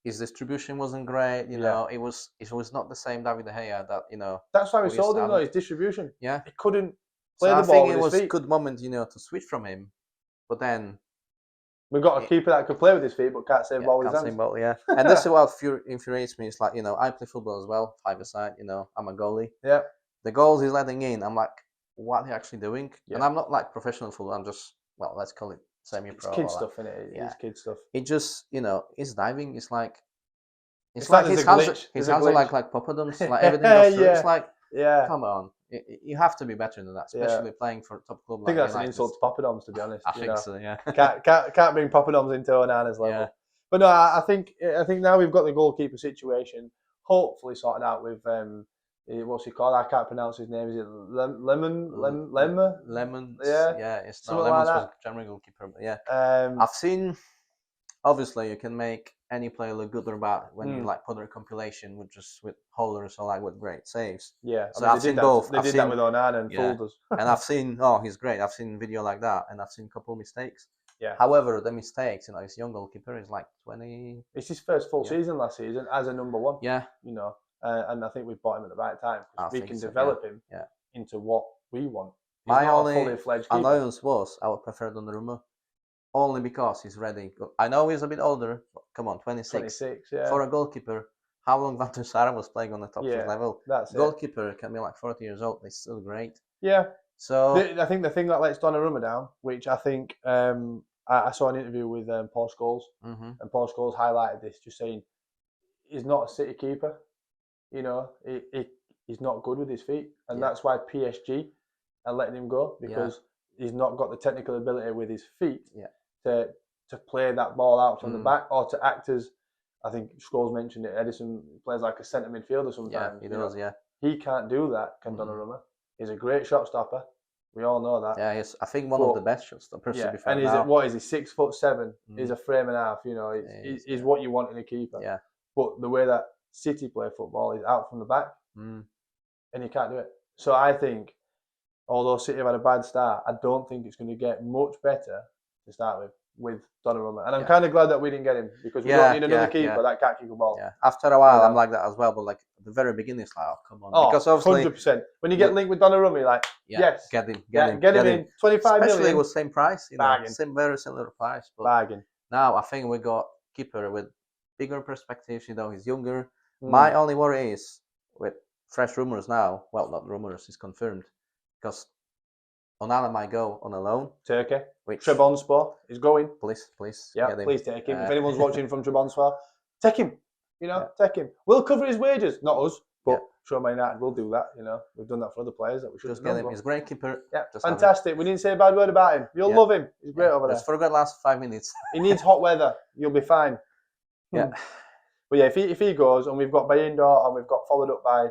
his distribution wasn't great. It was not the same David De Gea that That's why we sold him though. His distribution. Yeah. He couldn't play the ball with his feet. I think it was a good moment, to switch from him, but then we've got a keeper that could play with his feet but can't save ball with his hands. Ball, and this is what infuriates me. It's like, I play football as well, five-a-side, I'm a goalie. Yeah. The goals he's letting in, I'm like, what are they actually doing? Yeah. And I'm not like professional football, I'm just, let's call it semi-pro. It's kid stuff, isn't it? It's kid stuff. It just, his diving is like, it's like his hands are like poppadoms, like everything goes through. It's like, come on. You have to be better than that, especially playing for a top club. I think that's an insult to poppadoms, to be honest. I think so, yeah. Can't bring poppadoms into Onana's level. Yeah. But no, I think now we've got the goalkeeper situation hopefully sorted out with what's he called? I can't pronounce his name. Is it Lemon? Yeah, it's not Lemons was German goalkeeper, but I've seen. Obviously, you can make any player look good or bad when you put a compilation with holders or with great saves. Yeah, so I've seen both. They did that with Onana and fooled us. And I've seen, he's great. I've seen video like that, and I've seen a couple of mistakes. Yeah. However, the mistakes, his young goalkeeper is like 20. It's his first full season last season as a number one. Yeah. And I think we bought him at the right time because we can develop him into what we want. He's my not only a fully fledged keeper. annoyance was I would prefer Donnarumma. Only because he's ready. I know he's a bit older, but come on, 26. 26, yeah. For a goalkeeper, how long Van der Sar was playing on the top level? That's goalkeeper can be like 40 years old. They're still great. Yeah. So I think the thing that lets Donnarumma down, which I think I saw an interview with Paul Scholes, and Paul Scholes highlighted this, just saying he's not a City keeper. He's not good with his feet, and that's why PSG are letting him go because he's not got the technical ability with his feet to play that ball out from the back or to act as, I think Scholes mentioned it, Edison plays like a centre midfielder sometimes. Yeah, he does, He can't do that, can Donnarumma. He's a great shot stopper. We all know that. Yeah, he's, I think, one of the best shot stoppers. Yeah, and he's what is he, 6'7"? He's a frame and a half, he's what you want in a keeper. Yeah. But the way that City play football is out from the back, and you can't do it. So I think, although City have had a bad start, I don't think it's going to get much better to start with Donnarumma. And I'm kind of glad that we didn't get him because we don't need another keeper that can't kick a ball. Yeah. After a while, I'm like that as well. But like at the very beginning, it's like, oh, come on. Because obviously, 100%. When you get linked with Donnarumma, you're like, yes, get him in. 25 Especially million. with same price, Bargain. Same very similar price. But bargain. Now I think we got keeper with bigger perspectives. He's younger. My only worry is with fresh rumors now. Well, not rumors, it's confirmed because Onana might go on a loan. Turkey. Trabzonspor is going. Please. Yeah, please take him. If anyone's watching from Trabzonspor, take him. Take him. We'll cover his wages, not us, but Showman United will do that. We've done that for other players that we should just get him. He's a great keeper. Yeah, fantastic. We didn't say a bad word about him. You'll love him. He's great over there. Let's forget last 5 minutes. He needs hot weather. You'll be fine. Yeah. But yeah, if he goes, and we've got Bayindor, and we've got followed up by,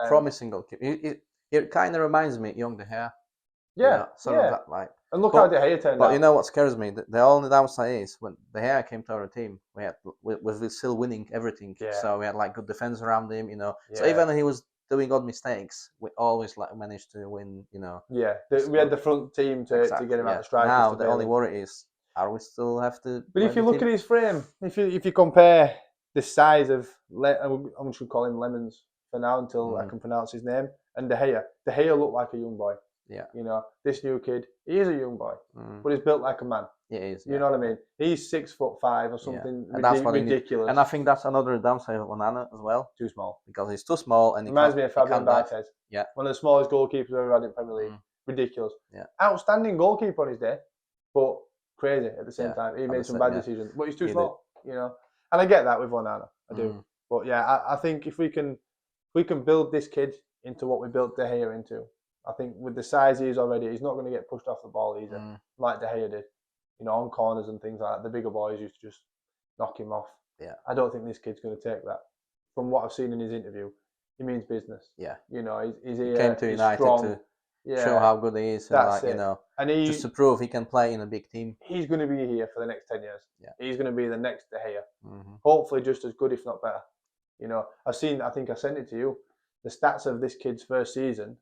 promising goalkeeper. It kind of reminds me of Young De Gea. Yeah, sort of that, like. And look how De Gea turned out. But you know what scares me? The only downside is when De Gea came to our team, we're still winning everything. Yeah. So we had like good defense around him, So even when he was doing odd mistakes, we always managed to win, Yeah, we had the front team to get him out of strikers. Now the only worry is, are we still have to? But if you look at his frame, if you compare the size of, I'm just call him Lemons for now until I can pronounce his name, and De Gea looked like a young boy. Yeah. This new kid, he is a young boy, but he's built like a man. It is. You know what I mean? He's 6'5" or something And that's what ridiculous. And I think that's another downside of Onana as well. Too small. Because he's too small and reminds me of Fabian dive. Barthez. Yeah. One of the smallest goalkeepers I've ever had in Premier League. Ridiculous. Yeah. Outstanding goalkeeper on his day, but crazy at the same time. He made some bad decisions, but he's too small. You know, and I get that with Onana. I do. But yeah, I think if we can build this kid into what we built De Gea into, I think with the size he is already, he's not going to get pushed off the ball either, like De Gea did. You know, on corners and things like that. The bigger boys used to just knock him off. Yeah. I don't think this kid's going to take that. From what I've seen in his interview, he means business. Yeah. You know, he's here. He came to United strong. to show how good he is, and you know, and just to prove he can play in a big team. He's going to be here for the next 10 years. Yeah. He's going to be the next De Gea. Hopefully, just as good, if not better. You know, I think I sent it to you. The stats of this kid's first season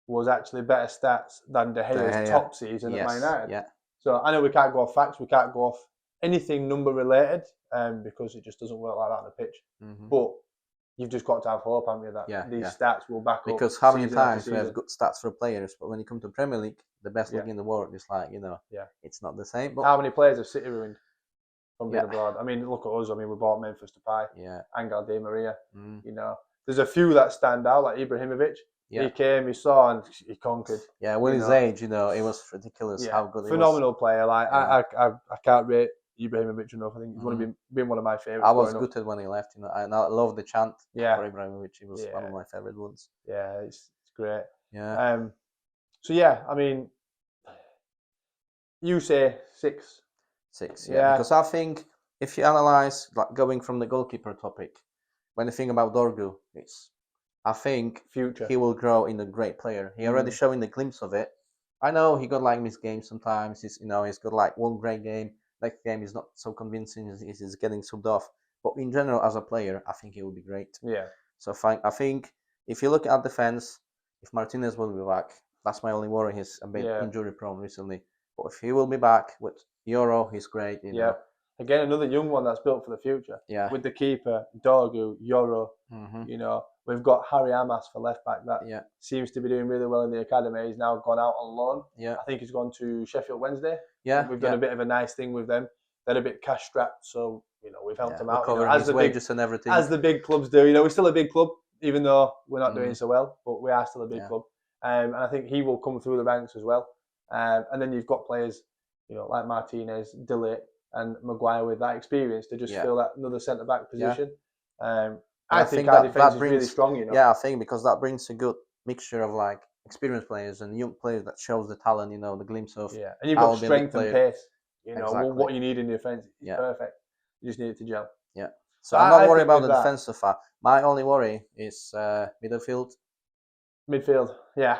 was actually better stats than De Gea's top season at Man United. Yeah. So I know we can't go off facts, we can't go off anything number related, because it just doesn't work like that on the pitch. But you've just got to have hope, haven't you, that these stats will back up. Because how many times we have good stats for players, but when you come to Premier League, the best league in the world, it's like, you know, it's not the same. But how many players have City ruined from being abroad? I mean, look at us. I mean, we bought Memphis Depay, Angel Di Maria. You know, there's a few that stand out, like Ibrahimovic. He came, he saw, and he conquered. Yeah, with his age, you know, it was ridiculous how good he was. Phenomenal player. Like I can't rate Ibrahimovic enough. I think he's been one of my favourites. I was gutted when he left, you know, and I love the chant for Ibrahimovic. He was one of my favourite ones. Yeah, it's great. Yeah. So yeah, I mean, you say 6. 6, because I think if you analyse, like going from the goalkeeper topic, when you think about Dorgu, I think future he will grow in a great player. He already showing the glimpse of it. I know he got like missed games sometimes. He's got like one great game. Next game is not so convincing. He's getting subbed off. But in general, as a player, I think he will be great. Yeah. So I think if you look at defense, if Martinez will be back, that's my only worry. He's a bit injury prone recently. But if he will be back with Euro, he's great. You know. Again, another young one that's built for the future. Yeah. With the keeper, Dorgu, Euro. You know, we've got Harry Amas for left back that seems to be doing really well in the academy. He's now gone out on loan. Yeah. I think he's gone to Sheffield Wednesday. Yeah. We've done a bit of a nice thing with them. They're a bit cash strapped, so you know we've helped them out. Covering his wages and everything. As the big clubs do. You know, we're still a big club, even though we're not doing so well, but we are still a big club. And I think he will come through the ranks as well. And then you've got players, you know, like Martinez, Delay, and Maguire with that experience to just fill that another centre back position. I think our defence is really strong, you know. Yeah, I think because that brings a good mixture of like experienced players and young players that shows the talent, you know, the glimpse of. Yeah, and you've got strength and pace. You know what you need in the defence is perfect. You just need it to gel. Yeah. So I'm not worried about the defence so far. My only worry is midfield. Midfield, yeah.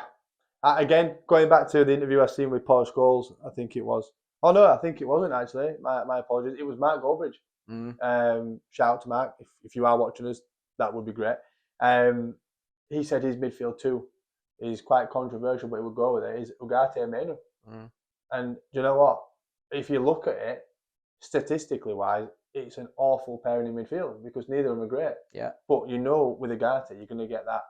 Again, going back to the interview I seen with Paul Scholes, I think it was. Oh no, I think it wasn't actually. My apologies. It was Mark Goldbridge. Shout out to Mark. If you are watching us, that would be great. He said his midfield too is quite controversial, but he would go with it. Is Ugarte and Mainu. And do you know what? If you look at it, statistically wise, it's an awful pairing in midfield because neither of them are great. Yeah. But you know, with Ugarte, you're going to get that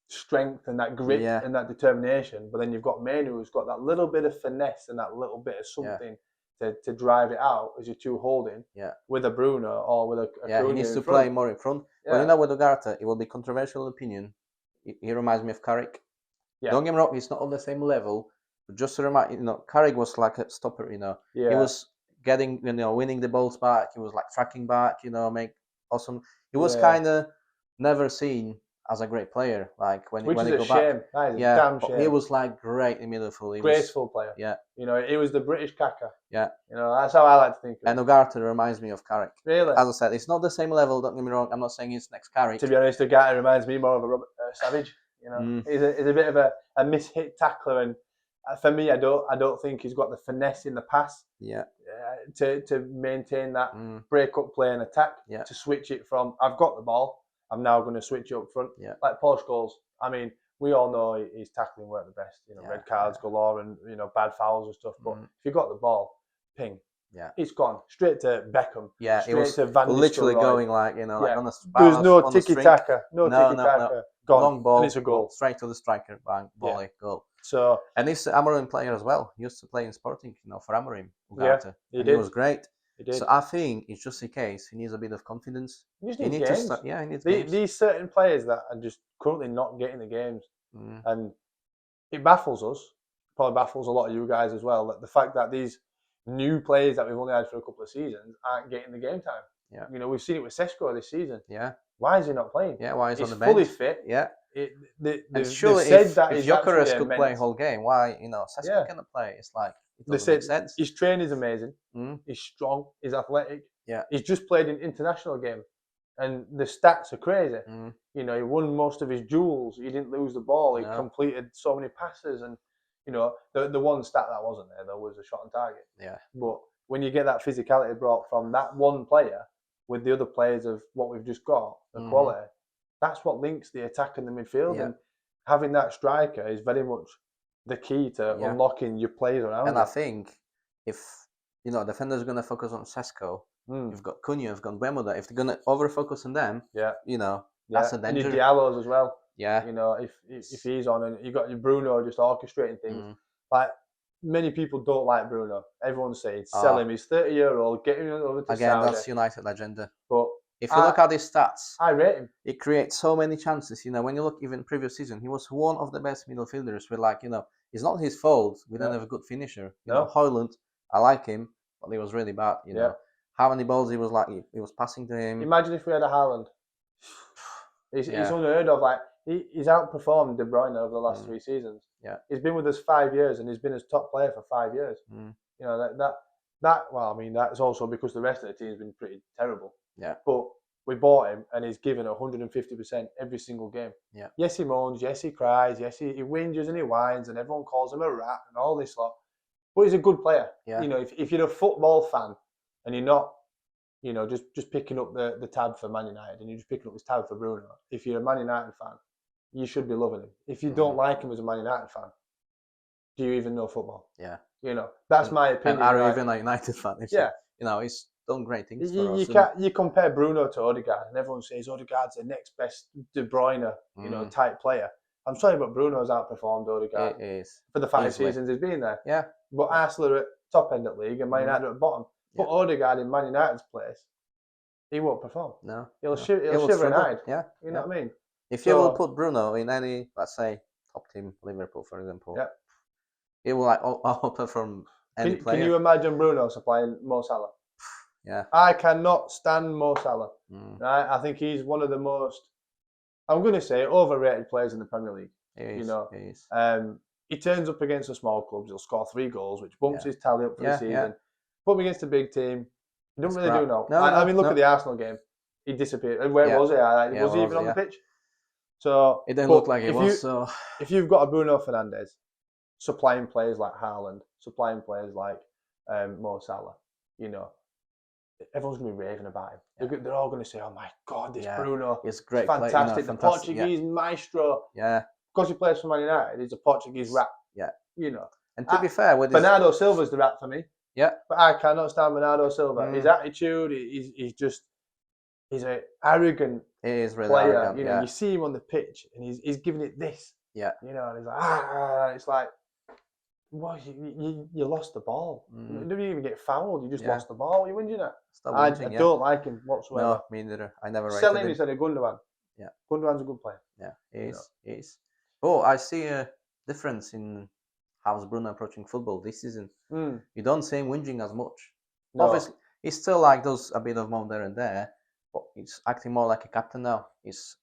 strength and that grit and that determination. But then you've got Mainu, who's got that little bit of finesse and that little bit of something to drive it out as you're two holding. Yeah. With a Bruno or with a he needs to play more in front. Yeah. But you know, with Ugarte, it will be controversial opinion. He reminds me of Carrick. Yeah. Don't get me wrong, he's not on the same level. But just to remind, you know, Carrick was like a stopper. You know, he was getting, you know, winning the balls back. He was like tracking back. You know, make awesome. He was kind of never seen as a great player, like when he go shame. back. That is a damn shame. He was like great in midfield. Graceful player. Yeah. You know, he was the British Kaka. Yeah. You know, that's how I like to think of it. And Ugarte reminds me of Carrick. Really? As I said, it's not the same level, don't get me wrong. I'm not saying it's next Carrick. To be honest, Ugarte reminds me more of a Robert Savage. You know, he's a bit of a mishit tackler, and for me, I don't think he's got the finesse in the pass. Yeah. To maintain that break up play and attack. Yeah. To switch it from I've got the ball, I'm now going to switch it up front. Yeah. Like Paul Scholes. I mean, we all know his tackling weren't the best. You know, red cards galore and you know bad fouls and stuff. But if you got the ball, ping. Yeah. It's gone straight to Beckham. Yeah. It was literally going like, you know, like on the. There's no tiki taka. No tiki taka. Long ball. And it's a goal. Straight to the striker. Bang. Volley. Goal. So And he's an Amorim player as well. He used to play in Sporting, for Amorim, yeah, Ugarte. he And did. he was great. He did. So I think it's just a case. He needs a bit of confidence. He just He needs needs to games. start. Yeah, he needs games. These certain players that are just currently not getting the games, Mm. and it baffles us. Probably baffles a lot of you guys as well. That the fact that these new players that we've only had for a couple of seasons aren't getting the game time. Yeah. We've seen it with Sesko this season. Yeah. Why is he not playing? Yeah, why he's on He's the bench? fully fit. Yeah. They've surely said if, that if he's absolutely Gyökeres could play immense. whole game, why Sesko Yeah. cannot play? It's like it They doesn't make said sense. his training is amazing. Mm. He's strong. He's athletic. Yeah. He's just played in international games, and the stats are crazy. Mm. He won most of his duels. He didn't lose the ball. He No. completed so many passes, and the one stat that wasn't there though was a shot on target. Yeah. But when you get that physicality brought from that one player with the other players of what we've just got, the quality, that's what links the attack and the midfield. Yeah. And having that striker is very much the key to unlocking your players around. And I think if defenders are going to focus on Sesko, you've got Cunha, you've got Bemoda. If they're going to over focus on them, that's a danger. And your Diallo's as well. Yeah. If he's on, and you got your Bruno just orchestrating things. Like many people don't like Bruno. Everyone's saying sell him. He's 30-year-old. Get him over to again, Saudi. that's United agenda. But if you look at his stats, I rate him. He creates so many chances. When you look even previous season, he was one of the best midfielders. It's not his fault. We don't have a good finisher. Højlund, I like him, but he was really bad. How many balls he was passing to him. Imagine if we had a Haaland. He's unheard of. Like he's outperformed De Bruyne over the last 3 seasons. Yeah, he's been with us 5 years, and he's been his top player for 5 years. That's also because the rest of the team's been pretty terrible. Yeah, but we bought him, and he's given 150% every single game. Yeah. Yes, he moans. Yes, he cries. Yes, he whinges and he whines, and everyone calls him a rat and all this lot. But he's a good player. Yeah. If you're a football fan and you're not, just picking up the tab for Man United and you're just picking up this tab for Bruno. If you're a Man United fan, you should be loving him. If you don't like him as a Man United fan, do you even know football? Yeah. That's my opinion. And are even a United fan? He's done great things for us. You compare Bruno to Odegaard, and everyone says Odegaard's the next best De Bruyne, type player. I'm sorry, but Bruno's outperformed Odegaard for the 5 seasons he's been there. Yeah. But Arsenal are at top end of the league, and Man United are at bottom. Put Odegaard in Man United's place, he won't perform. No. He'll shiver and hide. Yeah. You know what I mean? If you will put Bruno in any, let's say, top team, Liverpool, for example, he will outperform any player. Can you imagine Bruno supplying Mo Salah? Yeah. I cannot stand Mo Salah. Right? I think he's one of the most, I'm going to say, overrated players in the Premier League. He is. He is. He turns up against the small clubs, he'll score 3 goals, which bumps his tally up for the season. Yeah. Put him against a big team, he doesn't really do no. Look at the Arsenal game. He disappeared. Where was he? Was he even on the pitch? So it didn't look like he was. So if you've got a Bruno Fernandes supplying players like Haaland, supplying players like Mo Salah, everyone's going to be raving about him. Yeah. They're all going to say, "Oh my God, this Bruno is great, fantastic, the Portuguese maestro." Yeah, because he plays for Man United, he's a Portuguese rat. Yeah, And to be fair, with Bernardo Silva's the rat for me. Yeah, but I cannot stand Bernardo Silva. His attitude, he's an arrogant player. Arrogant, you see him on the pitch, and he's giving it this. Yeah, and he's like, it's like, well, you lost the ball. You didn't even get fouled. You just lost the ball. You whinging at. I don't like him whatsoever. No, me neither. I never rated Sell him him instead of Gundogan. Yeah, Gundogan's a good player. Yeah, he is. Oh, I see a difference in how's Bruno approaching football this season. You don't see him whinging as much. No. Obviously, he still does a bit of moan there and there, but he's acting more like a captain now. He's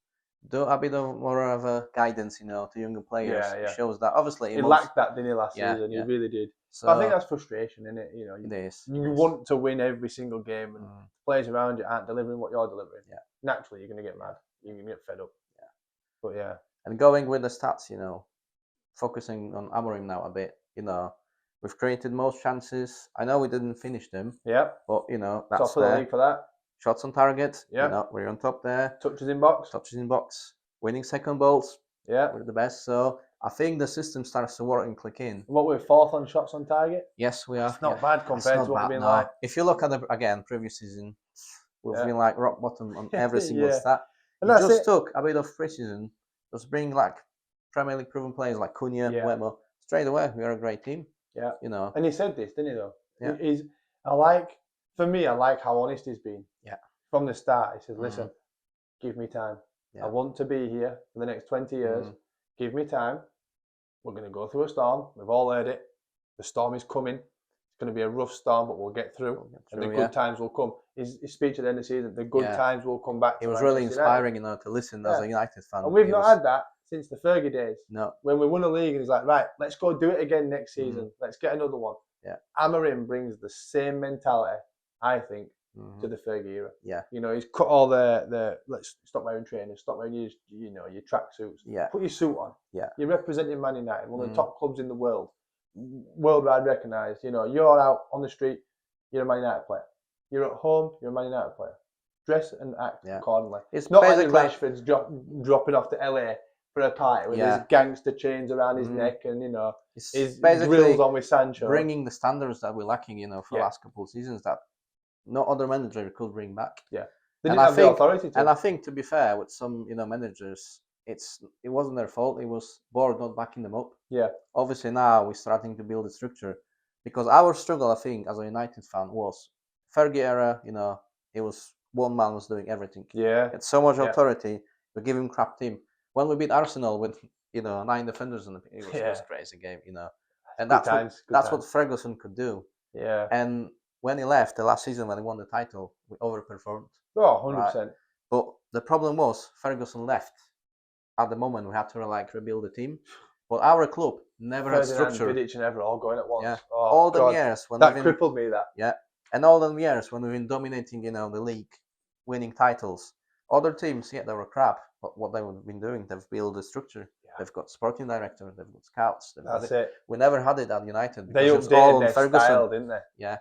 do a bit of more of a guidance, to younger players. It shows that obviously he lacked that, didn't he, last season? He really did. So I think that's frustration, isn't it? It is. You want to win every single game, and players around you aren't delivering what you're delivering. Yeah. Naturally, you're going to get mad. You're going to get fed up. Yeah. But yeah. And going with the stats, focusing on Amorim now a bit, we've created most chances. I know we didn't finish them. Yeah. But, that's top of the league for that. Shots on target. Yeah. We're on top there. Touches in box. Winning second balls. Yeah. We're the best. So I think the system starts to work and click in. What, we're 4th on shots on target? Yes, we are. It's not bad compared to what we've been like. If you look at the previous season, we've been like rock bottom on every single stat. And that's just took a bit of pre-season. Just bring Premier League proven players like Cunha, Wemo, straight away we are a great team. Yeah. You know. And he said this, didn't he? Though. Yeah. I like how honest he's been. Yeah. From the start, he says, "Listen, give me time. Yeah. I want to be here for the next 20 years. Give me time. We're going to go through a storm. We've all heard it. The storm is coming. It's going to be a rough storm, but we'll get through. And the good times will come." His speech at the end of the season, the good times will come back. It was really inspiring, you know, to listen as a United fan. And we've not had that since the Fergie days. No. When we won a league and he's like, right, let's go do it again next season. Let's get another one. Yeah. Amorim brings the same mentality, I think, to the Fergie era. Yeah. You know, he's cut all the let's stop wearing trainers, stop wearing your tracksuits. Yeah. Put your suit on. Yeah. You're representing Man United, one of the top clubs in the world, worldwide recognised. You know, you're out on the street, you're a Man United player. You're at home, you're a Man United player. Dress and act accordingly. It's not like Rashford's dropping off to LA for a party with his gangster chains around his neck and, you know, his grills on with Sancho. Bringing the standards that we're lacking, you know, for the last couple of seasons that no other manager could bring back. Yeah. They didn't have the authority to. And I think, to be fair, with some, you know, managers, it wasn't their fault. It was board not backing them up. Yeah. Obviously now we're starting to build a structure, because our struggle, I think, as a United fan, was Fergie era. You know, it was one man was doing everything. Yeah. Had so much authority. We give him crap team. When we beat Arsenal with, you know, 9 defenders, and it was a crazy game. You know, and that's what Ferguson could do. Yeah. And when he left the last season, when he won the title, we overperformed. Oh, 100%. Right? But the problem was Ferguson left at the moment we had to rebuild the team. But our club never had structure. Vidic and Everett all going at once. Yeah. Oh, all the years when that crippled me. That. Yeah. And all the years when we've been dominating, you know, the league, winning titles. Other teams, they were crap. But what they've been doing, they've built a structure. Yeah. They've got sporting director. They've got scouts. That's it. We never had it at United. They updated their Ferguson style, didn't they? Yeah.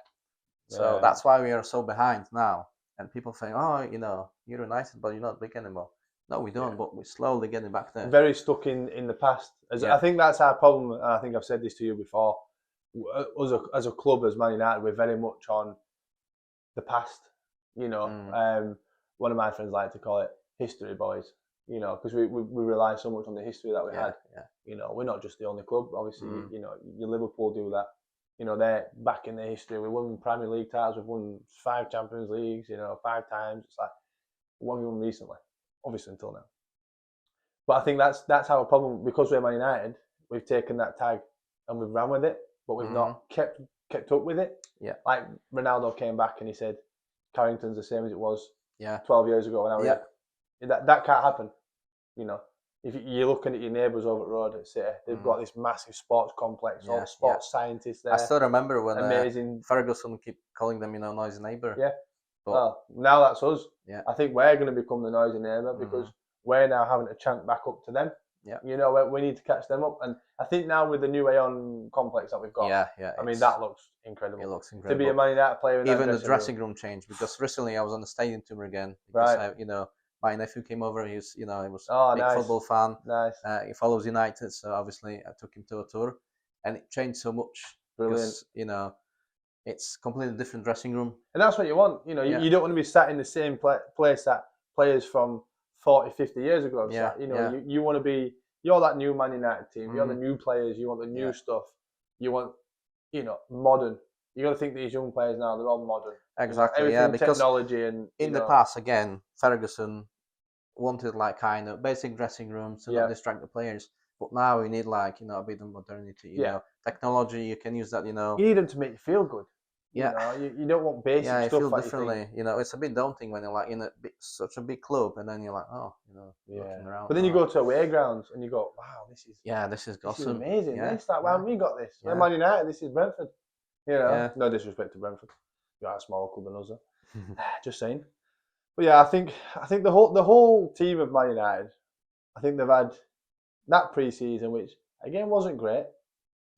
So that's why we are so behind now. And people say, oh, you know, you're United, but you're not big anymore. No, we don't, but we're slowly getting back there. Very stuck in the past. I think that's our problem, and I think I've said this to you before. As a club, as Man United, we're very much on the past. You know, one of my friends like to call it history boys. You know, because we rely so much on the history that we had. Yeah. You know, we're not just the only club. Obviously, you know, your Liverpool do that. You know, they're back in their history. We won Premier League titles. We've won 5 Champions Leagues. You know, 5 times. It's like what we won recently. Obviously, until now. But I think that's our problem, because we're Man United. We've taken that tag and we've ran with it, but we've not kept up with it. Yeah. Like Ronaldo came back and he said, "Carrington's the same as it was 12 years ago." And that can't happen. You know, if you're looking at your neighbours over the road at City, they've got this massive sports complex, all the sports scientists there. I still remember when amazing Ferguson keep calling them, you know, noisy neighbour. Yeah. But, well, now that's us. Yeah. I think we're going to become the noisy neighbour because we're now having to chant back up to them. Yeah. You know, we need to catch them up. And I think now with the new Aeon complex that we've got, I mean, that looks incredible. It looks incredible. To be a Man United player in even the dressing room changed, because recently I was on the stadium tour again. Because you know, my nephew came over. He was a big football fan. Nice. He follows United, so obviously I took him to a tour, and it changed so much. Brilliant. Because, you know, it's completely different dressing room. And that's what you want. You know, you don't want to be sat in the same place that players from 40, 50 years ago. Yeah. You know, you want to be, you're that new Man United team. You're the new players. You want the new stuff. You want, you know, modern. You got to think these young players now, they're all modern. Exactly, because technology and in the past, again, Ferguson wanted kind of basic dressing rooms to not distract the players. But now we need a bit of modernity, you know, technology. You can use that, you know. You need them to make you feel good. Yeah. You know? You don't want basic stuff. Yeah, you feel differently. You know, it's a bit daunting when you're in such a big club, and then you're like, oh, you know, looking around. But then you go to away grounds and you go, wow, this is awesome. This is amazing. Yeah. Why haven't we got this? We're Man United. This is Brentford. You know, no disrespect to Brentford. You're a smaller club than us. Just saying. But yeah, I think the whole team of Man United, I think they've had that pre-season, which again wasn't great.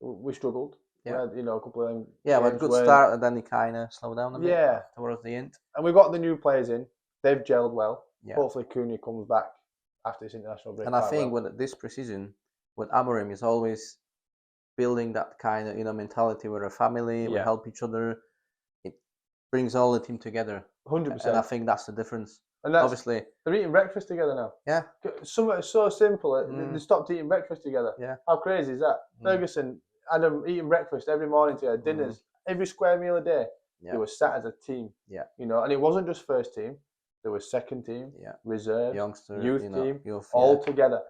We struggled. Yeah. We had, you know, a couple of them. Yeah, we had a good start, and then he kind of slowed down a bit towards the end. And we got the new players in. They've gelled well. Yeah. Hopefully, Cunha comes back after this international break. And I think with this pre-season, with Amorim, is always building that kind of, you know, mentality. We're a family. We help each other. It brings all the team together. 100%. And I think that's the difference. And that's obviously, they're eating breakfast together now. yeah, Something so simple. Mm. They stopped eating breakfast together. yeah, How crazy is that? Ferguson had them eating breakfast every morning together, dinners, every square meal a day. yeah, They were sat as a team. Yeah. You know, and it wasn't just first team. There was second team, yeah. reserves, Youngster, youth you know, team, youth, all together.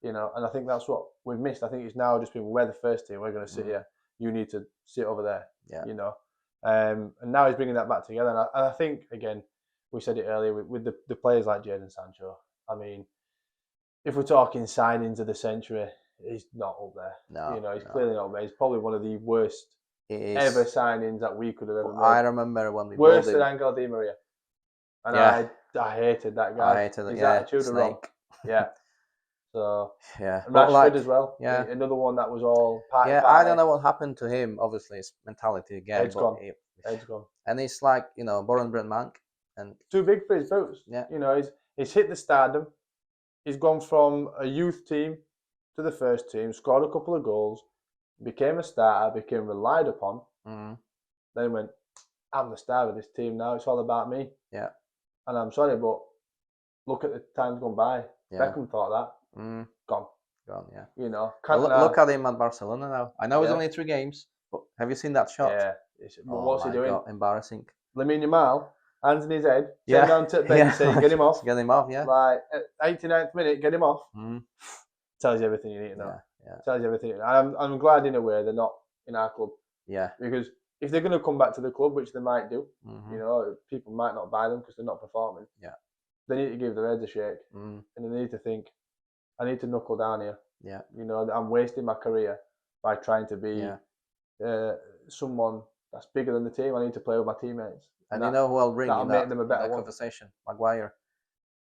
You know, and I think that's what we've missed. I think it's now just been we're the first team. We're going to sit here. You need to sit over there. Yeah. You know, and now he's bringing that back together. And I think again, we said it earlier with the players like Jadon Sancho. I mean, if we're talking signings of the century, he's not up there. No, you know, he's no. clearly not up there. He's probably one of the worst It is. ever signings that we could have ever made. I remember when we Worse bought than him. Angel Di Maria. And Yeah. I hated that guy. I hated it. His Yeah, attitude was wrong. snake. Yeah. So Yeah, and but Rashford like, as well. yeah. Another one that was all party. Yeah, I don't know what happened to him. Obviously, his mentality again. Head's but gone. he- Head's gone. and it's like, you know, Born Brent Mank, and Too big for his boots. Yeah. You know, he's hit the stardom. He's gone from a youth team to the first team, scored a couple of goals, became a starter, became relied upon. mm, Then he went, I'm the star of this team now. It's all about me. Yeah. And I'm sorry, but look at the times gone by. Yeah. Beckham thought that. Gone. Yeah. You know, Look at him at Barcelona now. I know it's Yeah. only 3 games, but have you seen that shot? Yeah. Oh What's he my doing? God, embarrassing. Lamine Yamal, hands in his head, Yeah. turn around to Ben saying, get him off. Get him off, yeah. Like, at 89th minute, get him off. Mm, Tells you everything you need to know. yeah. Tells you everything. I'm glad in a way they're not in our club. Yeah. Because if they're going to come back to the club, which they might do, Mhm. you know, people might not buy them because they're not performing. Yeah. They need to give their heads a shake. Mm, And they need to think, I need to knuckle down here. yeah. You know, I'm wasting my career by trying to be someone that's bigger than the team. I need to play with my teammates. And you know who I'll bring that'll in make that, them a in better that one. conversation? Maguire.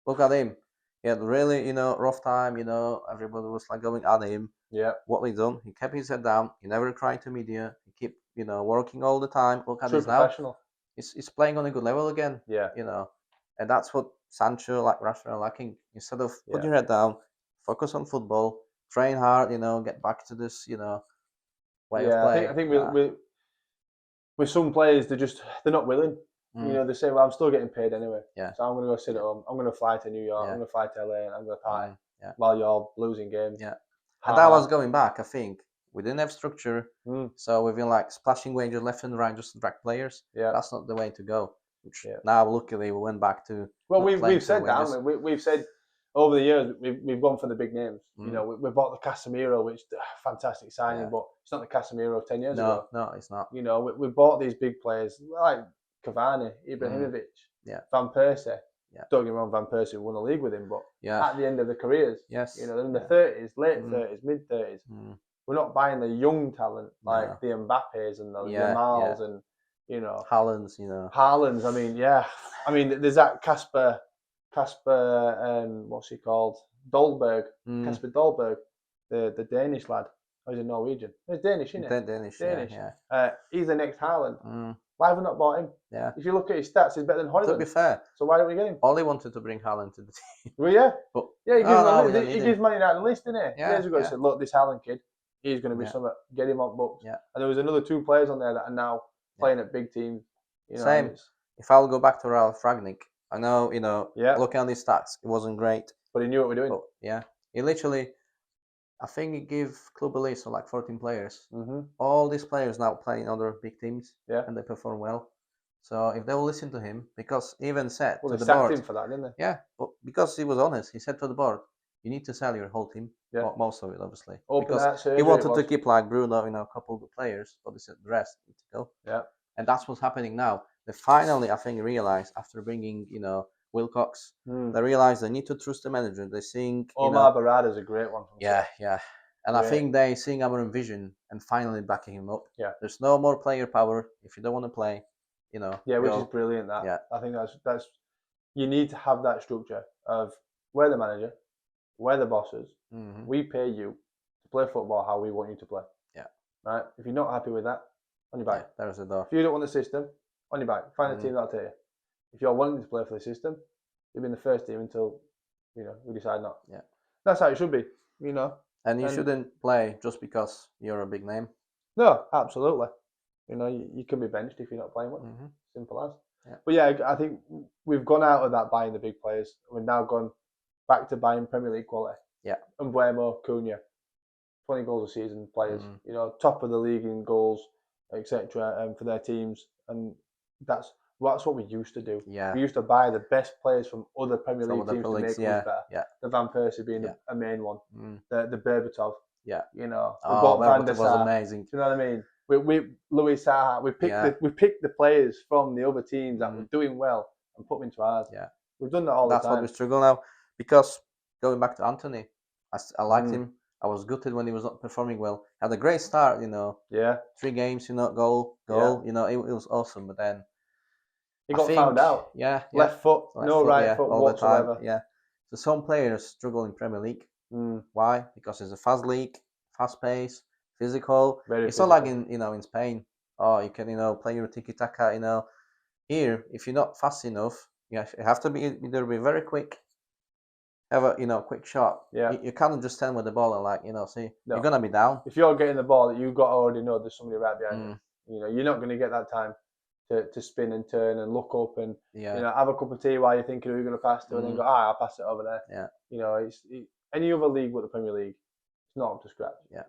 Look at him. He had really, you know, rough time, you know, everybody was like going at him. Yeah. What he done, he kept his head down, he never cried to media, he kept, you know, working all the time. Look at True this now. professional. He's playing on a good level again. Yeah. You know. And that's what Sancho, like Rashford, are lacking. Instead of put Yeah. your head down, focus on football, train hard, you know, get back to this, you know, way of play. I think with some players they're not willing. You know, they say, well, I'm still getting paid anyway. Yeah. So I'm going to go sit at home. I'm going to fly to New York. Yeah. I'm going to fly to LA and I'm going to party Yeah. while you're losing games. Yeah. And that was going back, I think. We didn't have structure. So we've been like splashing wages left and right just to drag players. Yeah. That's not the way to go. Now, luckily, we went back to. Well, we've said that. We've said over the years, we've gone for the big names. You know, we bought the Casemiro, which fantastic signing, but it's not the Casemiro of 10 years ago. No, it's not. You know, we bought these big players like Cavani, Ibrahimovic, Van Persie. Yeah. Don't get me wrong, Van Persie won a league with him, but Yeah. at the end of their careers, Yes. you know, they're in the 30s, late 30s, mid 30s. We're not buying the young talent like the Mbappes and the Yamals and, you know, Haalands, you know. Haalands. I mean, there's that Casper, what's he called? Dolberg. Casper Dolberg, the Danish lad. Or is he Norwegian? He's Danish, isn't he? Danish. Yeah. He's the next Haaland. Why have we not bought him? Yeah. If you look at his stats, he's better than Højlund. To be fair. So why don't we get him? Ollie wanted to bring Haaland to the team. Well, yeah. But yeah, he gives Man United a list, didn't he? Yeah, Years ago, he said, look, this Haaland kid, he's going to be something. Get him on books. Yeah. And there was another 2 players on there that are now playing at big teams. You know, Same. If I'll go back to Ralph Ragnick, I know, you know, looking at his stats, it wasn't great. But he knew what we're doing. But, yeah. He literally, I think he gave Club a list of like 14 players. All these players now play in other big teams. Yeah. And they perform well. So if they will listen to him, because he even said to the sacked board. Him for that, didn't they? Yeah. But because he was honest, he said to the board, you need to sell your whole team. Yeah. Most of it, obviously. Because he wanted to keep like Bruno, you know, a couple of good players, but he said the rest need to go. Yeah. And that's what's happening now. They finally, I think, realized after bringing, you know, Wilcox, they realized they need to trust the manager. They think Omar Barada's a great one. Yeah. And I think they seeing our vision and finally backing him up. Yeah. There's no more player power. If you don't want to play, you know. Yeah, which is brilliant. That. Yeah. I think that's you need to have that structure of we're the manager, we're the bosses. We pay you to play football how we want you to play. Yeah. Right. If you're not happy with that, on your back. Yeah, there's the door. If you don't want the system, on your back. Find a team that'll take you. If you're wanting to play for the system, you'll be in the first team until, you know, we decide not. Yeah. That's how it should be, you know. And you shouldn't play just because you're a big name. No, absolutely. You know, you can be benched if you're not playing well. Simple as. But yeah, I think we've gone out of that buying the big players. We've now gone back to buying Premier League quality. Yeah. Mbuemo, Cunha, 20 goals a season players. You know, top of the league in goals, etc. For their teams, and that's what we used to do. Yeah. We used to buy the best players from other Premier League teams to make us better. Yeah. The Van Persie being a main one. The Berbatov. Yeah. You know, we Oh, bought Van der Berbatov was Sar. amazing. Do you know what I mean? We Louis Saha. We picked the players from the other teams that were doing well and put them into ours. Yeah. We've done that all the time. That's what we struggle now. Because going back to Anthony, I liked him. I was gutted when he was not performing well. Had a great start, you know. Yeah. 3 games, you know, goal. Yeah. You know, it was awesome. But then he got found out. Yeah. Left foot, no right foot all whatsoever. The time. Yeah. So some players struggle in Premier League. Why? Because it's a fast league, fast pace, physical. It's not like in Spain. Oh, you can play your tiki taka. Here, if you're not fast enough, you have to be very quick. Have a quick shot. Yeah. You can't just stand with the ball and see you're gonna be down. If you're getting the ball, you've got to already know there's somebody right behind you. You're not going to get that time to spin and turn and look up and have a cup of tea while you're thinking who you're going to pass to and then go, I'll pass it over there. Yeah. It's any other league but the Premier League, it's not up to scratch. Yeah.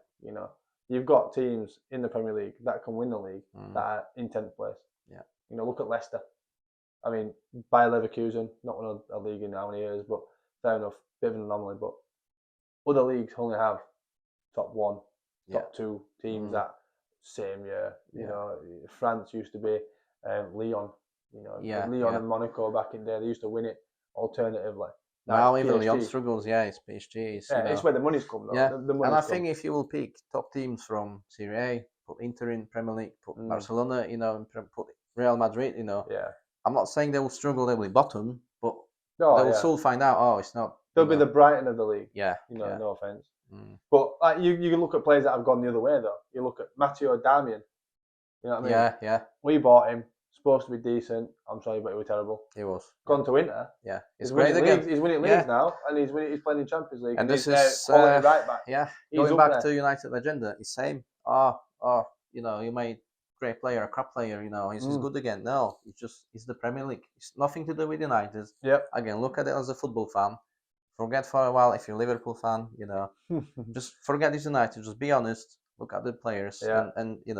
You've got teams in the Premier League that can win the league that are in 10th place. Yeah. Look at Leicester. I mean, Bayer Leverkusen, not won a league in how many years, but fair enough, bit of an anomaly. But other leagues only have top 1, top 2 teams that same year. France used to be Lyon. Lyon and Monaco back in there, they used to win it alternatively. Now even Lyon struggles. It's PSG. It's where the money's come though. Yeah. The and I think if you will pick top teams from Serie A, put Inter in Premier League, put Barcelona, put Real Madrid, Yeah. I'm not saying they will struggle, they will be bottom, but they will soon find out, it's not. They'll be the Brighton of the league. Yeah. No offence. But you can look at players that have gone the other way though. You look at Matteo Darmian. You know what I mean? Yeah. We bought him. Supposed to be decent. I'm sorry, but he was terrible. He was. Gone to Inter. Yeah. He's winning leagues. He's winning leagues now, and he's playing in Champions League. And this is quality right back. Yeah. Going back to United agenda, it's same. You made great player, a crap player. He's good again. No, it's the Premier League. It's nothing to do with United. Yep. Again, look at it as a football fan. Forget for a while if you're a Liverpool fan. Just forget it's United. Just be honest. Look at the players, and you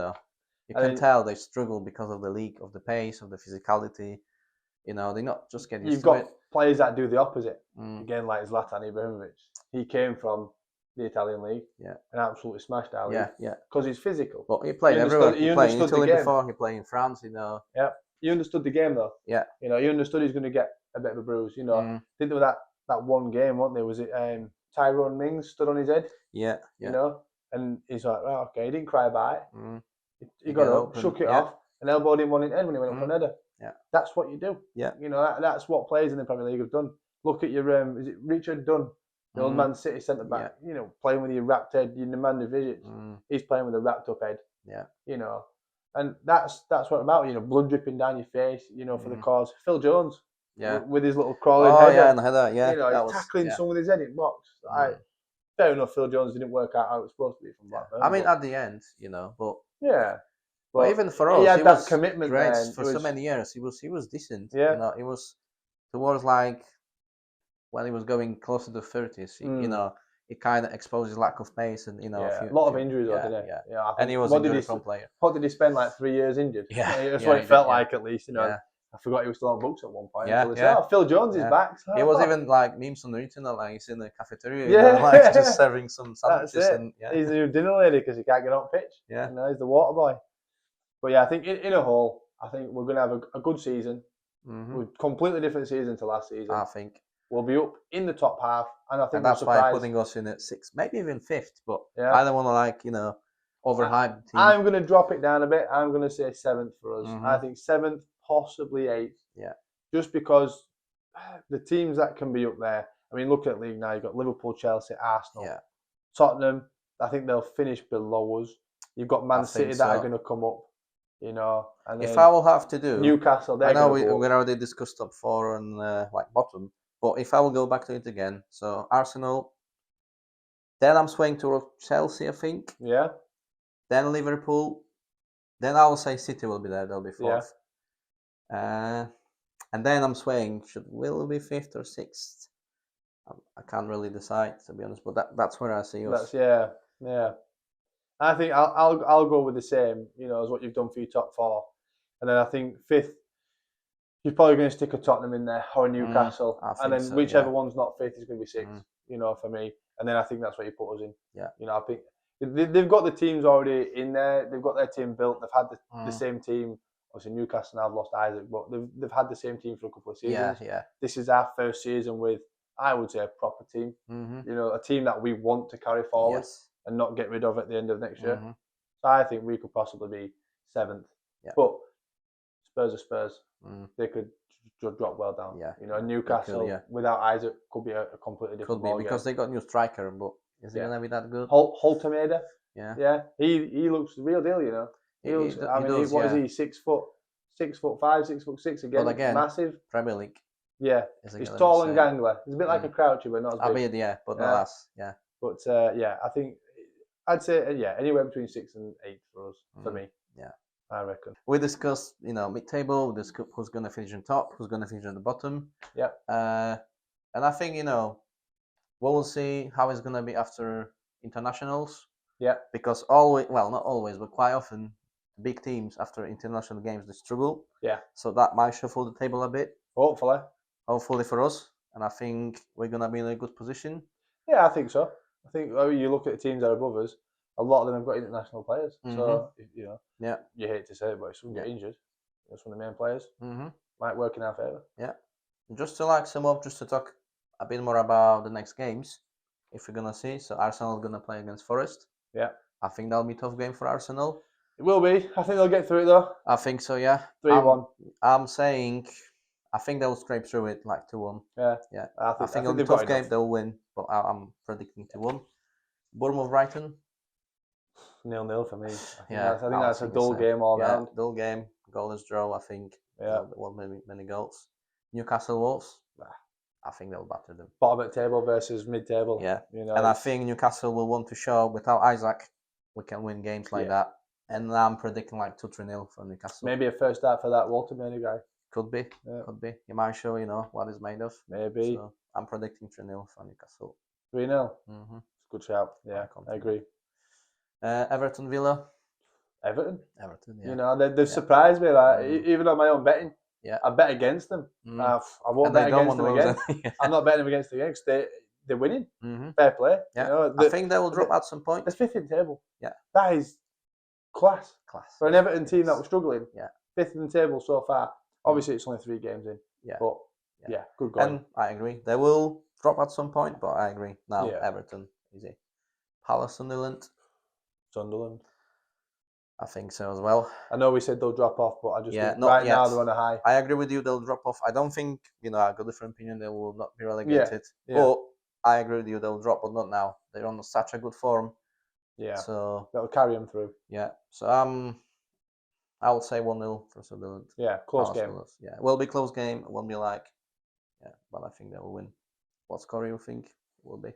can tell they struggle because of the league, of the pace, of the physicality. They're not just getting used to it. You've got players that do the opposite. Again, like Zlatan Ibrahimovic. He came from the Italian league and absolutely smashed our league. Yeah. Because he's physical. Well, he played everywhere. He played in Italy before. He played in France. Yeah. He understood the game though. Yeah. He understood he's going to get a bit of a bruise. I think there was that one game, wasn't there? Was it Tyrone Mings stood on his head? Yeah. And he's like, okay, he didn't cry about it. He got up, shook it off, and elbowed him on his head when he went up on header. Yeah. That's what you do. Yeah. That's what players in the Premier League have done. Look at your, is it Richard Dunn, the old Man City centre back? Yeah. Playing with your wrapped head, your Nemanja Vidic. He's playing with a wrapped up head. Yeah. And that's what it's about. Blood dripping down your face. For the cause. Phil Jones. Yeah. With his little crawling header. Yeah, and the header. Yeah. He's tackling someone with his head in box. Fair enough. Phil Jones didn't work out how it was supposed to be from Blackburn. I mean, at the end, but. Yeah. But even for us, he had that was commitment great there, for so many years. He was decent. Yeah. It was towards like when he was going closer to 30s. It kind of exposed his lack of pace and a lot of injuries. Yeah. And he was a good front player. What did he spend 3 years injured? Yeah. That's what it felt like at least. I forgot he was still on books at one point. Phil Jones is back. He was even memes on the internet, he's in the cafeteria, just serving some sandwiches. And he's the new dinner lady because he can't get on pitch. Yeah, he's the water boy. But I think in a whole, I think we're going to have a good season. With completely different season to last season. I think we'll be up in the top half, and I think that's why putting us in at 6th, maybe even 5th. But I don't want to overhype the team. I'm going to drop it down a bit. I'm going to say 7th for us. I think 7th, possibly 8th. Yeah. Just because the teams that can be up there. I mean, look at the league now. You've got Liverpool, Chelsea, Arsenal, Tottenham. I think they'll finish below us. You've got Man City that are going to come up. And if I will have to do Newcastle, I know we already discussed top 4 and bottom, but if I will go back to it again, so Arsenal, then I'm swaying towards Chelsea, I think. Yeah. Then Liverpool, then I will say City will be there. They'll be 4th. And then I'm swaying. Should Will be 5th or 6th? I can't really decide, to be honest. But that's where I see us. That's yeah. I think I'll go with the same, as what you've done for your top 4, and then I think 5th. You're probably going to stick a Tottenham in there or a Newcastle, I and think then so, whichever yeah. one's not 5th is going to be 6th. For me, and then I think that's where you put us in. Yeah. I think they've got the teams already in there. They've got their team built. They've had the same team. Obviously, Newcastle now have lost Isaac, but they've had the same team for a couple of seasons. Yeah. This is our first season with, I would say, a proper team. A team that we want to carry forward and not get rid of at the end of next year. So I think we could possibly be 7th. Yeah. But Spurs are Spurs. They could drop well down. Yeah. Newcastle without Isaac could be a completely different ball because they got new striker, but is he gonna be that good? Holtemade. Yeah. He looks the real deal. He looks. What is he? 6 foot, 6'5", 6'6" again. But again, massive. Premier League. Yeah, he's tall and gangler. He's a bit like a Crouchy, but not as big. But not as. Yeah. But I think I'd say anywhere between 6th and 8th for us. For me. Yeah. I reckon. We discussed, mid-table. We discussed who's going to finish on top, who's going to finish on the bottom. Yeah. And I think, we'll see how it's going to be after internationals. Yeah. Because not always, but quite often, big teams after international games, they struggle. Yeah. So that might shuffle the table a bit. Hopefully for us. And I think we're going to be in a good position. Yeah, I think so. I think you look at the teams that are above us, a lot of them have got international players. So, you hate to say it, but if someone get injured, that's one of the main players. Might work in our favour. Yeah. Just to sum up, just to talk a bit more about the next games, if we're going to see. So Arsenal are going to play against Forest. Yeah. I think that'll be a tough game for Arsenal. It will be. I think they'll get through it though. I think so, yeah. 3-1. I'm saying, I think they'll scrape through it 2-1. Yeah. I think it'll be a tough game. They'll win, but I'm predicting 2-1. Bournemouth Brighton. 0-0 for me. I think that's a dull so. game all round. Dull game, goalless draw. I think. Yeah. Many goals. Newcastle Wolves. I think they'll batter them. Bottom of table versus mid-table. Yeah. And I think Newcastle will want to show without Isaac, we can win games like that. And I'm predicting 2-3-0 for Newcastle. Maybe a first start for that Walter Many guy. Could be. Could be. He might show what he's made of. Maybe. So I'm predicting 3-0 for Newcastle. 3-0. Good shout. Yeah, I agree. Everton Villa. Everton, yeah. They've surprised me. Even on my own betting, I bet against them. I won't bet against them again. I'm not betting them against them again because they're winning. Fair play. Yeah. I think they will drop at some point. They're 5th in the table. Yeah. That is class. For an Everton team that was struggling. Yeah. 5th in the table so far. Obviously, it's only 3 games in. Yeah. But good going. And I agree. They will drop at some point, but I agree. Now Everton, easy. Palace Sunderland. I think so as well. I know we said they'll drop off, but I just think now they're on a high. I agree with you. They'll drop off. I don't think I got a different opinion. They will not be relegated. But I agree with you. They'll drop, but not now. They're on such a good form. Yeah. So that'll carry them through. Yeah. So I would say 1-0 for Sunderland. Yeah, close game. Yeah, it will be close game. It won't be but I think they will win. What score do you think it will be?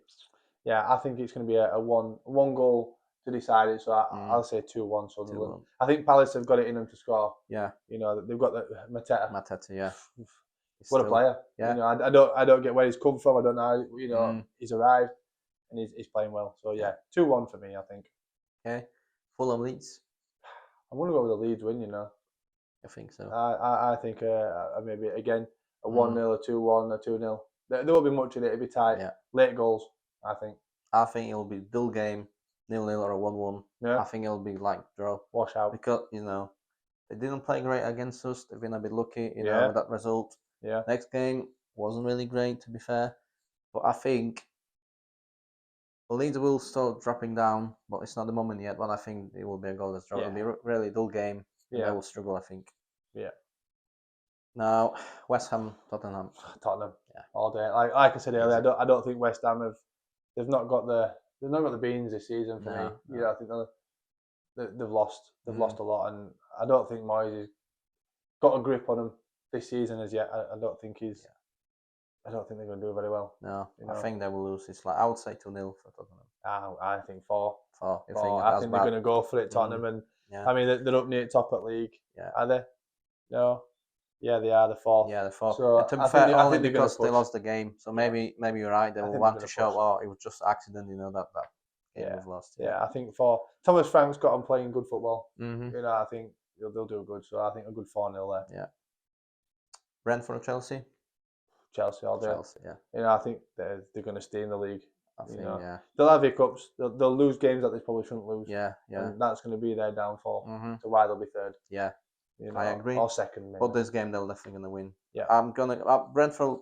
Yeah, I think it's going to be a one goal to decide it. So I'll say 2-1 Sunderland. 2-1. I think Palace have got it in them to score. Yeah. They've got the Mateta. Yeah. What a player. Yeah. I don't get where he's come from. I don't know. He's arrived and he's playing well. So 2-1 for me, I think. Okay. Fulham Leeds. I'm going to go with the Leeds win. I think so. I think maybe again a 1-0, a 2-1, a 2-0. There won't be much in it. It'll be tight. Yeah. Late goals, I think. I think it'll be dull game, 0-0 or a 1-1. Yeah. I think it'll be draw. Wash out. Because, they didn't play great against us. They've been a bit lucky, with that result. Yeah. Next game wasn't really great, to be fair. But I think Leeds will start dropping down, but it's not the moment yet. But I think it will be a goalless draw. It'll be a really dull game. And they will struggle, I think. Yeah. Now, West Ham, Tottenham. Yeah. All day. Like I said earlier, I don't think West Ham they've not got the beans this season for me. No. I think they've lost a lot, and I don't think Moyes has got a grip on them this season as yet. I don't think I don't think they're going to do very well. No, I think they will lose. It's I would say 2-0 for Tottenham. I think 4. 4. I think they're going to go for it, Tottenham, and I mean they're up near top at league. Yeah. Are they? No. Yeah, they are the fourth. Yeah, the fourth. So and to be I fair, think I only think they're gonna because they push. lost the game. So maybe you're right. They I will think want they're to gonna show, push. oh, it was just accident. That game Yeah, was lost. yeah. I think for Thomas Frank's got on playing good football. Mm-hmm. I think they'll do good. So I think a good 4-0 there. Yeah. Brentford, Chelsea. Chelsea all day. Chelsea. Yeah. I think they're going to stay in the league. I think. Yeah. They'll have hiccups. They'll lose games that they probably shouldn't lose. Yeah. Yeah. And that's going to be their downfall. Mm-hmm. To why they'll be third. Yeah. I agree. Or second. Maybe. But this game they're definitely going to win. Yeah. I'm gonna Brentford.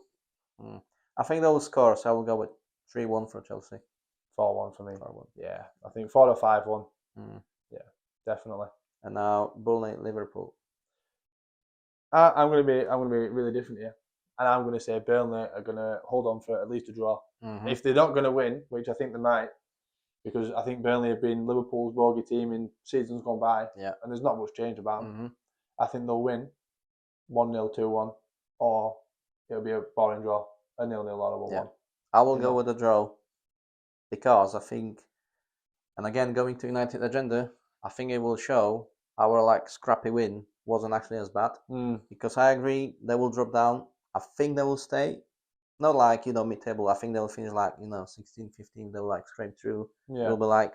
I think they'll score, so I will go with 3-1 for Chelsea. 4-1 for me. 4-1. Yeah, I think 4 or 5-1. Mm. Yeah, definitely. And now Burnley, Liverpool. I'm gonna be really different here, and I'm gonna say Burnley are gonna hold on for at least a draw. Mm-hmm. If they're not gonna win, which I think they might, because I think Burnley have been Liverpool's bogey team in seasons gone by. Yeah. And there's not much change about them. Mm-hmm. I think they'll win 1-0, 2-1, or it'll be a boring draw, a 0-0 or a 1-1. I will go with a draw because I think, and again going to United agenda, I think it will show our scrappy win wasn't actually as bad. Because I agree they will drop down. I think they will stay, not mid-table. I think they will finish 16, 15. They will scrape through. Yeah. It will be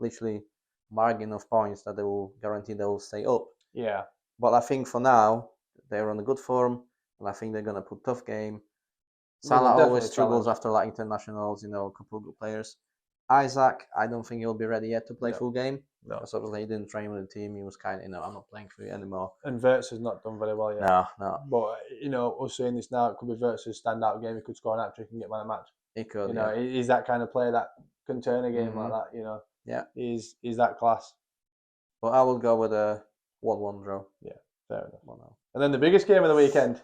literally margin of points that they will guarantee they will stay up. Yeah. But I think for now they're on a good form, and I think they're gonna put tough game. Salah always struggles after internationals, a couple of good players. Isaac, I don't think he'll be ready yet to play full game. No. Because obviously he didn't train with the team. He was kind of, I'm not playing for you anymore. And Wirtz has not done very well yet. No. But us saying this now, it could be Wirtz's standout game. He could score an hat-trick and get man of the match. He could. He's that kind of player that can turn a game like that. Yeah. He's that class. But I will go with a 1-1 draw. Yeah, fair enough. 1-0. And then the biggest game of the weekend.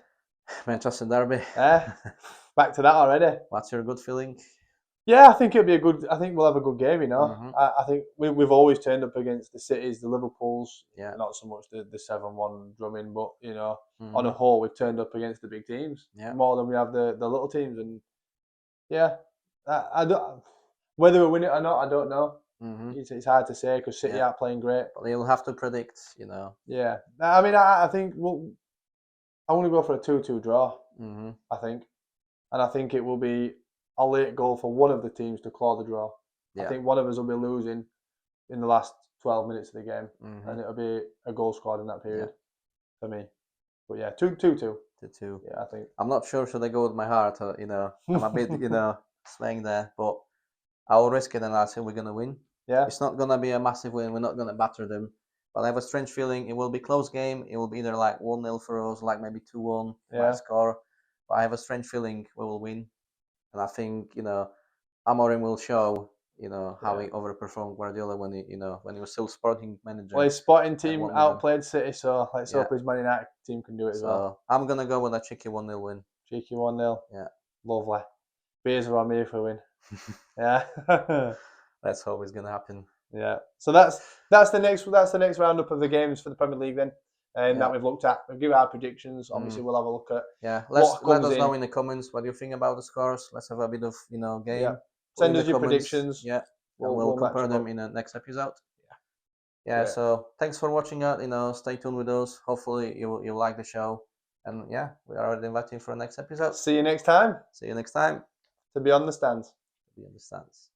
Manchester Derby. Back to that already. What's your good feeling? Yeah, I think it'll be I think we'll have a good game, Mm-hmm. I think we've always turned up against the Cities, the Liverpools, not so much the 7-1 drumming, but, on a whole, we've turned up against the big teams more than we have the little teams. And, I don't, whether we win it or not, I don't know. Mm-hmm. It's hard to say because City aren't playing great. But you'll have to predict, Yeah. I mean, I think I want to go for a 2-2 draw, I think. And I think it will be a late goal for one of the teams to claw the draw. I think one of us will be losing in the last 12 minutes of the game, and it'll be a goal scored in that period for me. But 2-2. 2-2. Yeah, I think. I'm not sure should I go with my heart. I'm a bit, swaying there, but I will risk it and I'll say we're gonna win. Yeah. It's not gonna be a massive win. We're not gonna batter them. But I have a strange feeling it will be close game. It will be either 1-0 for us, maybe 2-1 score. But I have a strange feeling we will win. And I think, Amorim will show, how he overperformed Guardiola when he was still Sporting manager. Well, his Sporting team outplayed City, so let's hope his Man United team can do it as well. I'm going to go with a cheeky 1-0 win. Cheeky 1-0. Yeah. Lovely. Beers are on me if we win. Yeah. Let's hope it's going to happen. Yeah. So that's the next roundup of the games for the Premier League then. That we've looked at. We've given our predictions. Obviously, we'll have a look at. Yeah, let us know in the comments what you think about the scores. Let's have a bit of game. Yeah. Send us your predictions. Yeah, we'll compare them in the next episode. Yeah. So thanks for watching it. Stay tuned with us. Hopefully you like the show. And we are already inviting for the next episode. See you next time. See you next time. To be on the stands. To be on the stands.